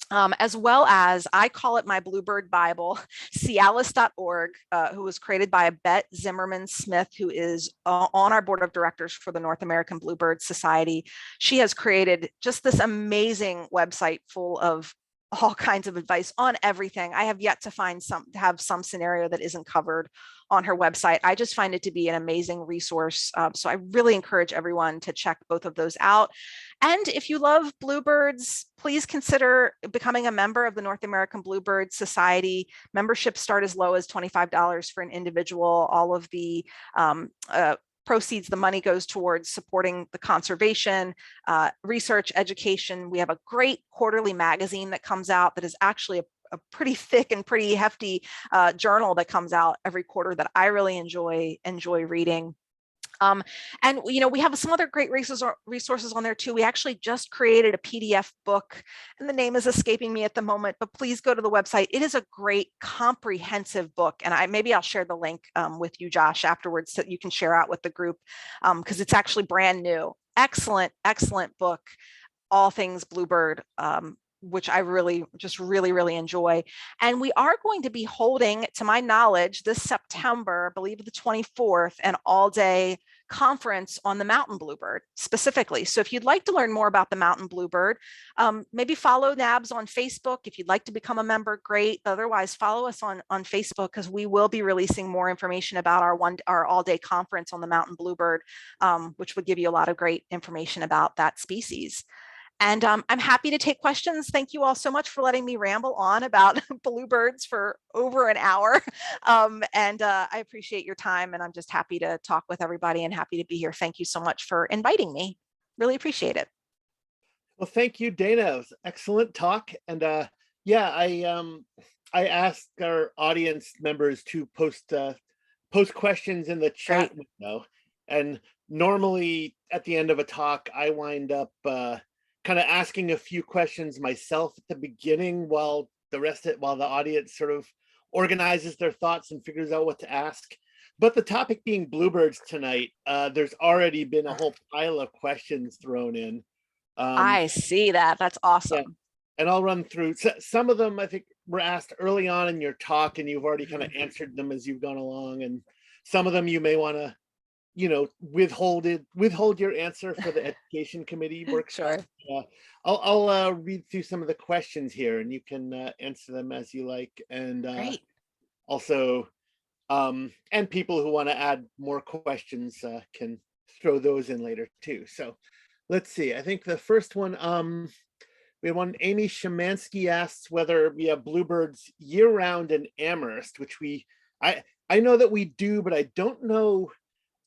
As well as, I call it my Bluebird Bible, Cialis.org, who was created by Bette Zimmerman Smith, who is on our board of directors for the North American Bluebird Society. She has created just this amazing website full of all kinds of advice on everything. I have yet to find some scenario that isn't covered on her website. I just find it to be an amazing resource. So I really encourage everyone to check both of those out. And if you love bluebirds, please consider becoming a member of the North American Bluebird Society. Memberships start as low as $25 for an individual. All of the proceeds, the money goes towards supporting the conservation, research, education. We have a great quarterly magazine that comes out that is actually a pretty thick and pretty hefty journal that comes out every quarter that I really enjoy reading. And we have some other great resources on there too. We actually just created a PDF book, and the name is escaping me at the moment, but please go to the website. It is a great comprehensive book, and maybe I'll share the link with you, Josh, afterwards, so that you can share out with the group, because it's actually brand new. Excellent book, all things Bluebird, which I really enjoy. And we are going to be holding, to my knowledge, this September, I believe the 24th, an all-day conference on the mountain bluebird specifically. So if you'd like to learn more about the mountain bluebird, maybe follow NABS on Facebook. If you'd like to become a member, great. Otherwise, follow us on Facebook, because we will be releasing more information about our all-day conference on the mountain bluebird, which would give you a lot of great information about that species. And I'm happy to take questions. Thank you all so much for letting me ramble on about bluebirds for over an hour. I appreciate your time, and I'm just happy to talk with everybody and happy to be here. Thank you so much for inviting me. Really appreciate it. Well, thank you, Dana. It was excellent talk. And yeah, I asked our audience members to post questions in the chat window. And normally at the end of a talk, I wind up kind of asking a few questions myself at the beginning while the audience sort of organizes their thoughts and figures out what to ask. But the topic being bluebirds tonight, there's already been a whole pile of questions thrown in. I see that. That's awesome. Yeah. And I'll run through some of them. I think were asked early on in your talk, and you've already kind of answered them as you've gone along. And some of them you may want to, withhold your answer for the education committee workshop. Sure. I'll read through some of the questions here, and you can answer them as you like. And Great. Also, and people who want to add more questions can throw those in later too. So let's see. I think the first one, we have one. Amy Shemansky asks whether we have bluebirds year-round in Amherst, which I know that we do, but I don't know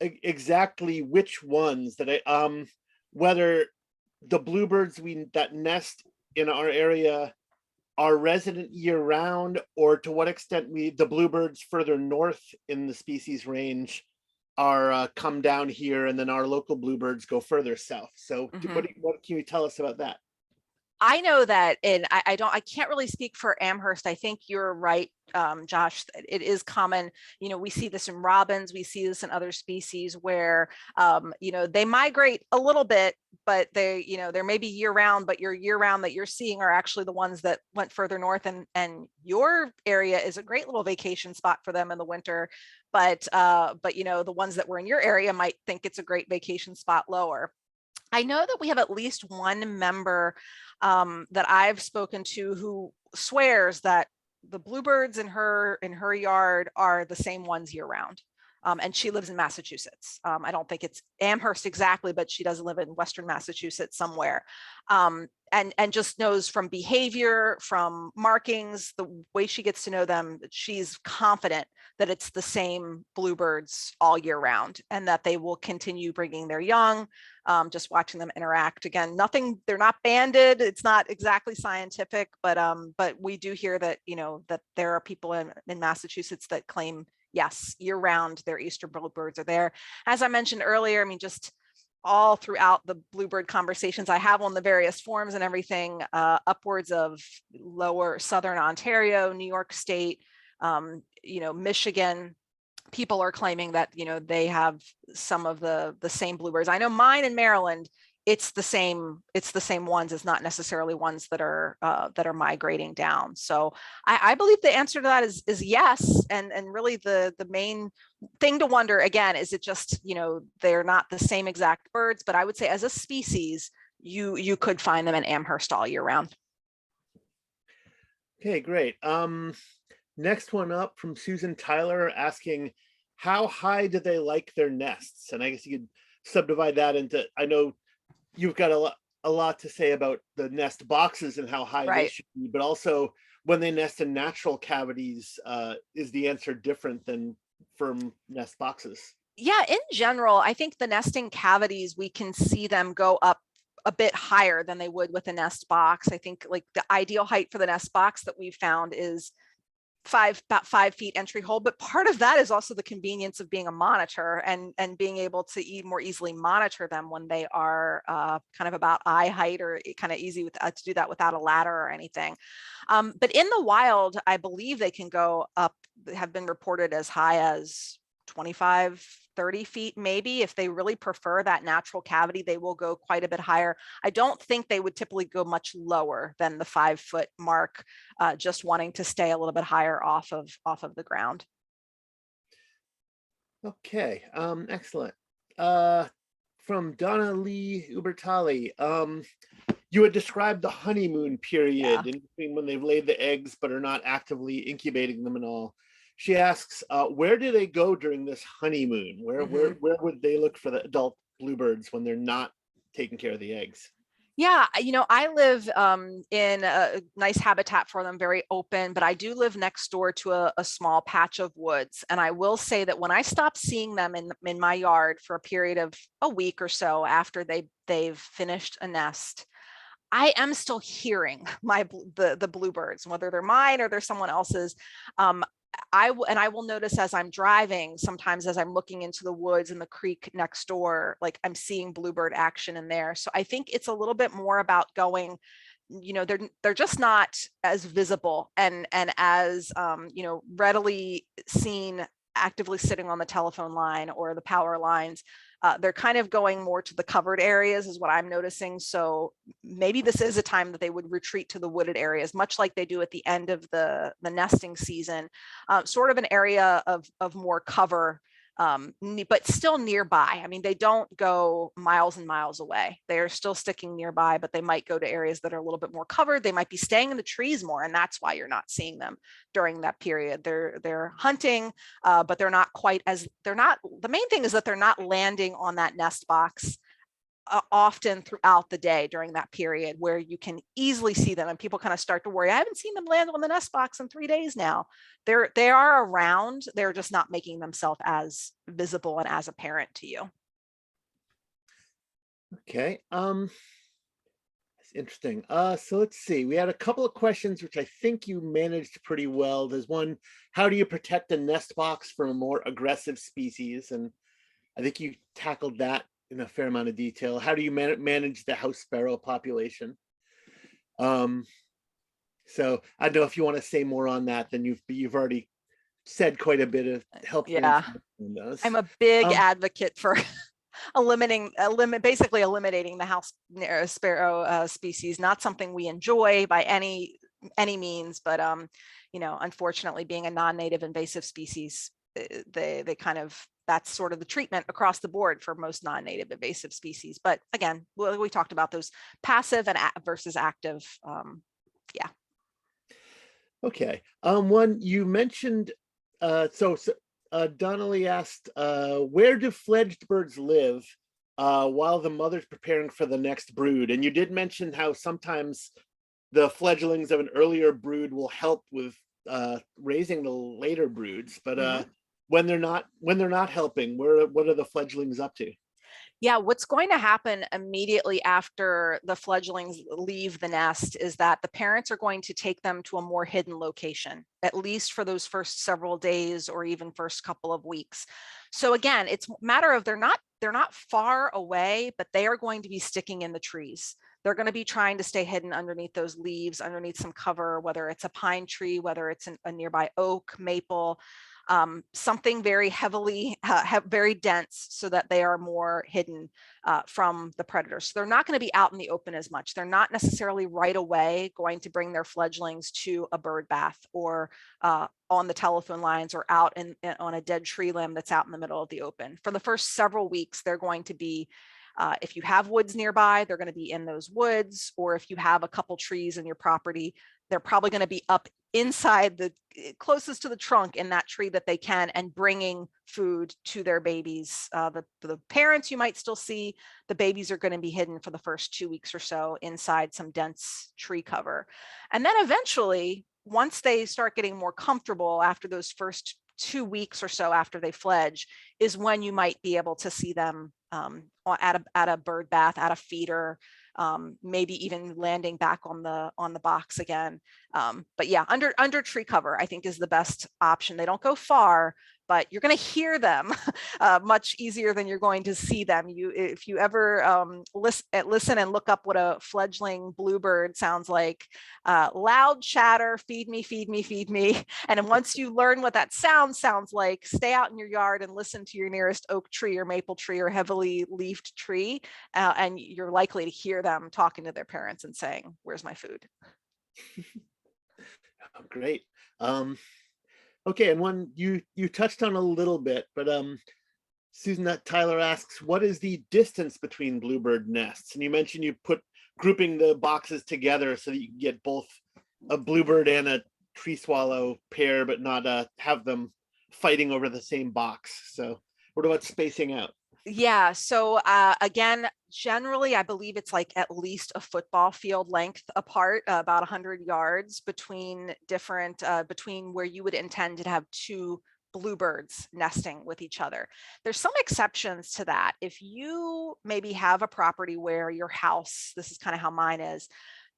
exactly which ones whether the bluebirds that nest in our area are resident year-round, or to what extent the bluebirds further north in the species range are come down here, and then our local bluebirds go further south. So what can you tell us about that? I know that, and I can't really speak for Amherst. I think you're right, Josh. It is common. We see this in robins. We see this in other species where, they migrate a little bit, but there may be year round, but your year round that you're seeing are actually the ones that went further north, and your area is a great little vacation spot for them in the winter. But the ones that were in your area might think it's a great vacation spot lower. I know that we have at least one member that I've spoken to who swears that the bluebirds in her yard are the same ones year round. And she lives in Massachusetts. I don't think it's Amherst exactly, but she does live in Western Massachusetts somewhere. And just knows from behavior, from markings, the way she gets to know them, she's confident that it's the same bluebirds all year round, and that they will continue bringing their young. Just watching them interact. Again, they're not banded. It's not exactly scientific, but we do hear that, that there are people in Massachusetts that claim, yes, year round, their eastern bluebirds are there. As I mentioned earlier, just all throughout the bluebird conversations I have on the various forums and everything, upwards of lower southern Ontario, New York State, Michigan, people are claiming that, they have some of the same bluebirds. I know mine in Maryland, it's the same ones. It's not necessarily ones that are migrating down. So I believe the answer to that is yes. And really the main thing to wonder again, is it just, they're not the same exact birds, but I would say as a species, you could find them in Amherst all year round. Okay, great. Next one up from Susan Tyler asking, how high do they like their nests? And I guess you could subdivide that into, I know you've got a lot to say about the nest boxes and how high they should be, but also when they nest in natural cavities, is the answer different than from nest boxes? Yeah, in general, I think the nesting cavities, we can see them go up a bit higher than they would with a nest box. I think like the ideal height for the nest box that we've found is about 5 feet entry hole, but part of that is also the convenience of being a monitor and being able to more easily monitor them when they are kind of about eye height, or kind of easy to do that without a ladder or anything. But in the wild, I believe they can go up, have been reported as high as 25, 30 feet, maybe. If they really prefer that natural cavity, they will go quite a bit higher. I don't think they would typically go much lower than the 5-foot mark, just wanting to stay a little bit higher off of the ground. Okay, excellent. From Donna Lee Ubertali, you had described the honeymoon period in between when they've laid the eggs but are not actively incubating them and all. She asks, where do they go during this honeymoon? Where would they look for the adult bluebirds when they're not taking care of the eggs? Yeah, I live in a nice habitat for them, very open, but I do live next door to a small patch of woods. And I will say that when I stop seeing them in my yard for a period of a week or so after they've finished a nest, I am still hearing the bluebirds, whether they're mine or they're someone else's. I will notice as I'm driving, sometimes as I'm looking into the woods and the creek next door, like I'm seeing bluebird action in there. So I think it's a little bit more about going, they're just not as visible and as readily seen actively sitting on the telephone line or the power lines. They're kind of going more to the covered areas is what I'm noticing. So maybe this is a time that they would retreat to the wooded areas, much like they do at the end of the nesting season, sort of an area of more cover, but still nearby. I mean, they don't go miles and miles away. They are still sticking nearby, but they might go to areas that are a little bit more covered. They might be staying in the trees more, and that's why you're not seeing them during that period. They're hunting, but they're not quite as, the main thing is that they're not landing on that nest box often throughout the day during that period where you can easily see them, and people kind of start to worry, I haven't seen them land on the nest box in 3 days now. They are around, they're just not making themselves as visible and as apparent to you. Okay, it's interesting. So let's see, we had a couple of questions which I think you managed pretty well. There's one, how do you protect a nest box from a more aggressive species? And I think you tackled that in a fair amount of detail. How do you manage the house sparrow population? So I don't know if you want to say more on that. Than you've already said quite a bit of helpful information on those. I'm a big advocate for basically eliminating the house sparrow species. Not something we enjoy by any means, but unfortunately, being a non-native invasive species, they kind of, that's sort of the treatment across the board for most non-native invasive species. But again, we talked about those passive and versus active. Yeah. Okay. One you mentioned. Donnelly asked, where do fledged birds live while the mother's preparing for the next brood? And you did mention how sometimes the fledglings of an earlier brood will help with raising the later broods, but when they're not helping, what are the fledglings up to? Yeah, what's going to happen immediately after the fledglings leave the nest is that the parents are going to take them to a more hidden location, at least for those first several days or even first couple of weeks. So again, it's a matter of they're not far away, but they are going to be sticking in the trees. They're going to be trying to stay hidden underneath those leaves, underneath some cover, whether it's a pine tree, whether it's a nearby oak, maple, something very heavily, very dense, so that they are more hidden from the predators. So they're not going to be out in the open as much. They're not necessarily right away going to bring their fledglings to a bird bath or on the telephone lines or out on a dead tree limb that's out in the middle of the open. For the first several weeks, they're going to be, if you have woods nearby, they're going to be in those woods, or if you have a couple trees in your property, they're probably going to be up inside the closest to the trunk in that tree that they can, and bringing food to their babies. The parents you might still see, the babies are going to be hidden for the first 2 weeks or so inside some dense tree cover. And then eventually, once they start getting more comfortable after those first 2 weeks or so after they fledge is when you might be able to see them at a bird bath, at a feeder, maybe even landing back on the box again. But yeah, under tree cover, I think, is the best option. They don't go far, but you're going to hear them much easier than you're going to see them. If you ever listen and look up what a fledgling bluebird sounds like, loud chatter, feed me, feed me, feed me. And then once you learn what that sounds like, stay out in your yard and listen to your nearest oak tree or maple tree or heavily leafed tree, and you're likely to hear them talking to their parents and saying, "Where's my food?" Oh, great. Okay, and one you touched on a little bit, but Susan Tyler asks, what is the distance between bluebird nests? And you mentioned you put grouping the boxes together so that you can get both a bluebird and a tree swallow pair, but not have them fighting over the same box. So what about spacing out? Yeah, so again, generally, I believe it's like at least a football field length apart, about 100 yards between between where you would intend to have two bluebirds nesting with each other. There's some exceptions to that. If you maybe have a property where your house, this is kind of how mine is,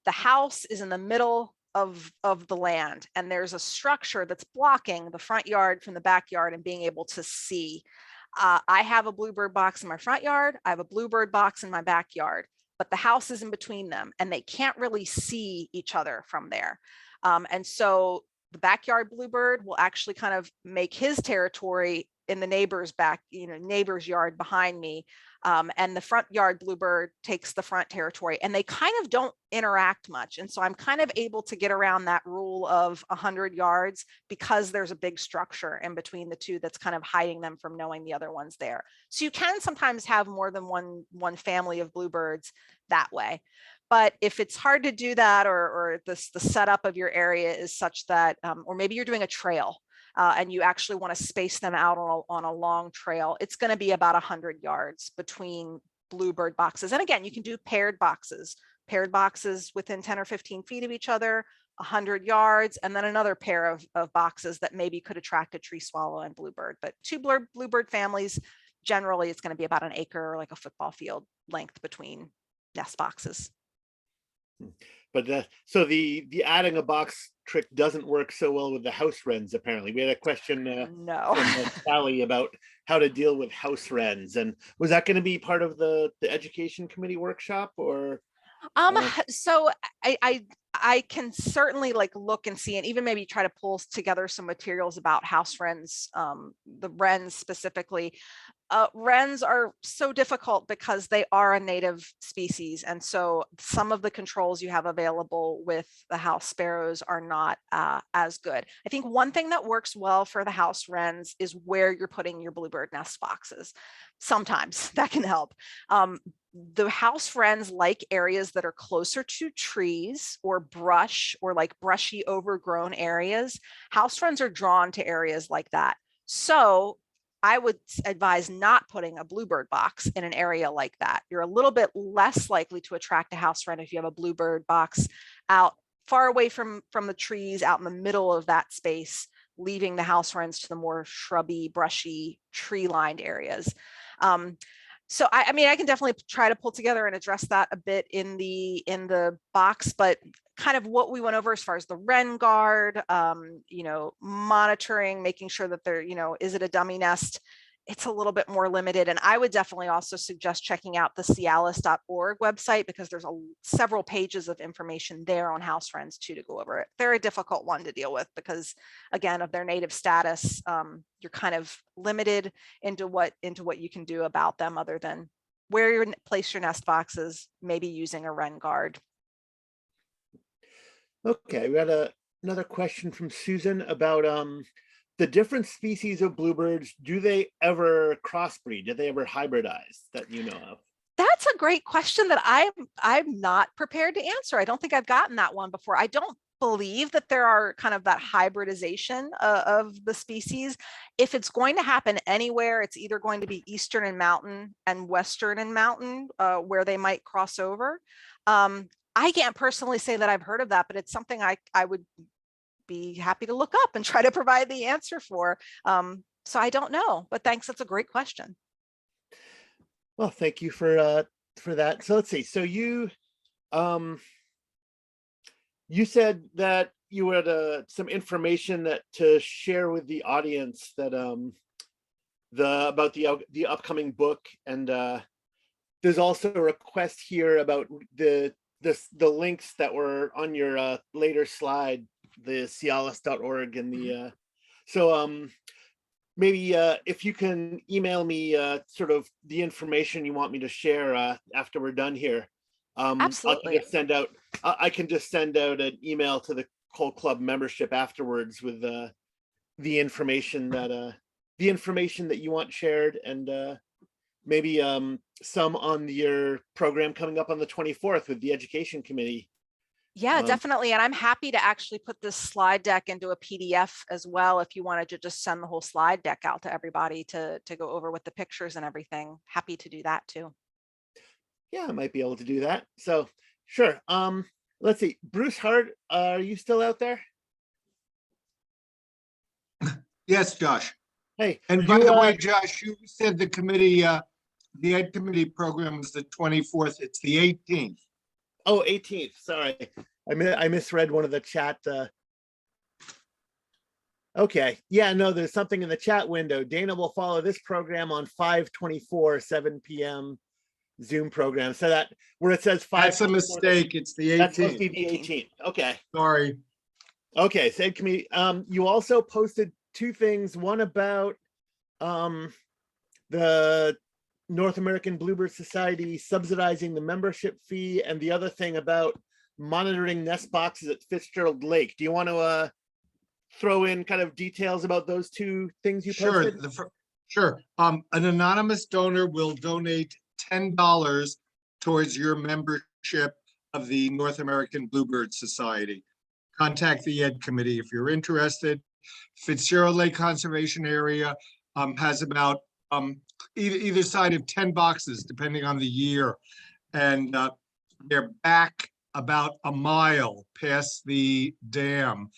the house is in the middle of the land and there's a structure that's blocking the front yard from the backyard and being able to see. I have a bluebird box in my front yard. I have a bluebird box in my backyard, but the house is in between them and they can't really see each other from there. And so the backyard bluebird will actually kind of make his territory in the neighbor's neighbor's yard behind me. And the front yard bluebird takes the front territory and they kind of don't interact much. And so I'm kind of able to get around that rule of 100 yards because there's a big structure in between the two that's kind of hiding them from knowing the other one's there. So you can sometimes have more than one family of bluebirds that way. But if it's hard to do that, or the setup of your area is such that, or maybe you're doing a trail, and you actually want to space them out on a long trail, it's going to be about 100 yards between bluebird boxes. And again, you can do paired boxes within 10 or 15 feet of each other, 100 yards, and then another pair of boxes that maybe could attract a tree swallow and bluebird. But two bluebird families, generally it's going to be about an acre, or like a football field length between nest boxes. But so the adding a box trick doesn't work so well with the house wrens. Apparently, we had a question No. from Sally about how to deal with house wrens, and was that going to be part of the education committee workshop, or? So I can certainly like look and see, and even maybe try to pull together some materials about house wrens, the wrens specifically. Wrens are so difficult because they are a native species. And so some of the controls you have available with the house sparrows are not as good. I think one thing that works well for the house wrens is where you're putting your bluebird nest boxes. Sometimes that can help. The house wrens like areas that are closer to trees or brush, or like brushy overgrown areas. House wrens are drawn to areas like that. So I would advise not putting a bluebird box in an area like that. You're a little bit less likely to attract a house wren if you have a bluebird box out far away from the trees, out in the middle of that space, leaving the house wrens to the more shrubby, brushy, tree-lined areas. So I mean, I can definitely try to pull together and address that a bit in the box, but kind of what we went over as far as the wren guard, monitoring, making sure that they're, is it a dummy nest? It's a little bit more limited. And I would definitely also suggest checking out the cialis.org website, because there's several pages of information there on house wrens too to go over it. They're a difficult one to deal with because, again, of their native status, you're kind of limited into what you can do about them, other than where you place your nest boxes, maybe using a wren guard. Okay, we got another question from Susan about the different species of bluebirds. Do they ever crossbreed? Do they ever hybridize that you know of? That's a great question that I'm not prepared to answer. I don't think I've gotten that one before. I don't believe that there are kind of that hybridization of the species. If it's going to happen anywhere, it's either going to be eastern and mountain and western and mountain, where they might cross over. I can't personally say that I've heard of that, but it's something I would be happy to look up and try to provide the answer for. So I don't know, but thanks. That's a great question. Well, thank you for that. So let's see. So you said that you had some information that to share with the audience that about the upcoming book, and there's also a request here about the links that were on your later slide, the cialis.org and the so maybe if you can email me sort of the information you want me to share after we're done here. Absolutely. I can just send out an email to the Cole Club membership afterwards with the information that you want shared, and maybe some on your program coming up on the 24th with the education committee. Yeah, definitely. And I'm happy to actually put this slide deck into a PDF as well, if you wanted to just send the whole slide deck out to everybody to go over with the pictures and everything. Happy to do that too. Yeah, I might be able to do that. So sure. Let's see. Bruce Hart, are you still out there? Yes, Josh. Hey, And by the way, Josh, you said the committee, the Ed Committee program is the 24th. It's the 18th. Oh, 18th. Sorry. I misread one of the chat. Okay. Yeah, no, there's something in the chat window. Dana will follow this program on 5/24, 7 p.m. Zoom program. So that where it says 5. That's a mistake. It's the 18th. That's supposed to be the 18th. Okay. Sorry. Okay. So Ed Committee, you also posted two things. One about the North American Bluebird Society subsidizing the membership fee, and the other thing about monitoring nest boxes at Fitzgerald Lake. Do you want to throw in kind of details about those two things you posted? Sure. An anonymous donor will donate $10 towards your membership of the North American Bluebird Society. Contact the Ed Committee if you're interested. Fitzgerald Lake Conservation Area has about either side of 10 boxes, depending on the year. And they're back about a mile past the dam.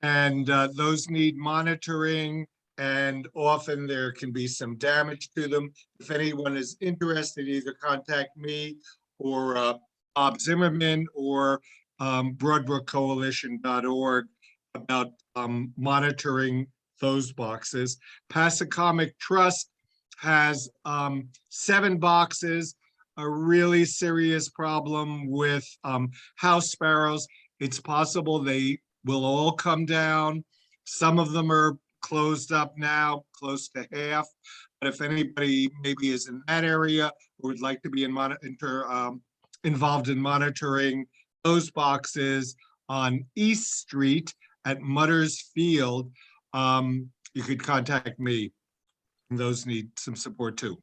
And those need monitoring, and often there can be some damage to them. If anyone is interested, either contact me or Bob Zimmerman or broadbrookcoalition.org about monitoring those boxes. Passacomic Trust has 7 boxes, a really serious problem with house sparrows. It's possible they will all come down. Some of them are closed up now, close to half. But if anybody maybe is in that area or would like to be involved in monitoring those boxes on East Street at Mutter's Field, you could contact me. Those need some support too.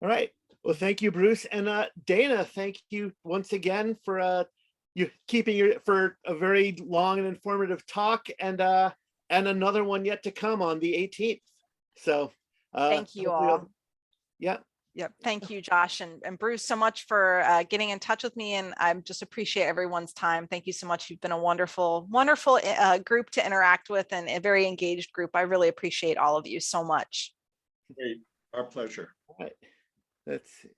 All right. Well, thank you, Bruce. And Dana, thank you once again for you keeping for a very long and informative talk, and another one yet to come on the 18th. So thank you all. Yeah. Yep. Thank you, Josh and Bruce, so much for getting in touch with me. And I just appreciate everyone's time. Thank you so much. You've been a wonderful, wonderful group to interact with, and a very engaged group. I really appreciate all of you so much. Great. Our pleasure. All right. Let's see.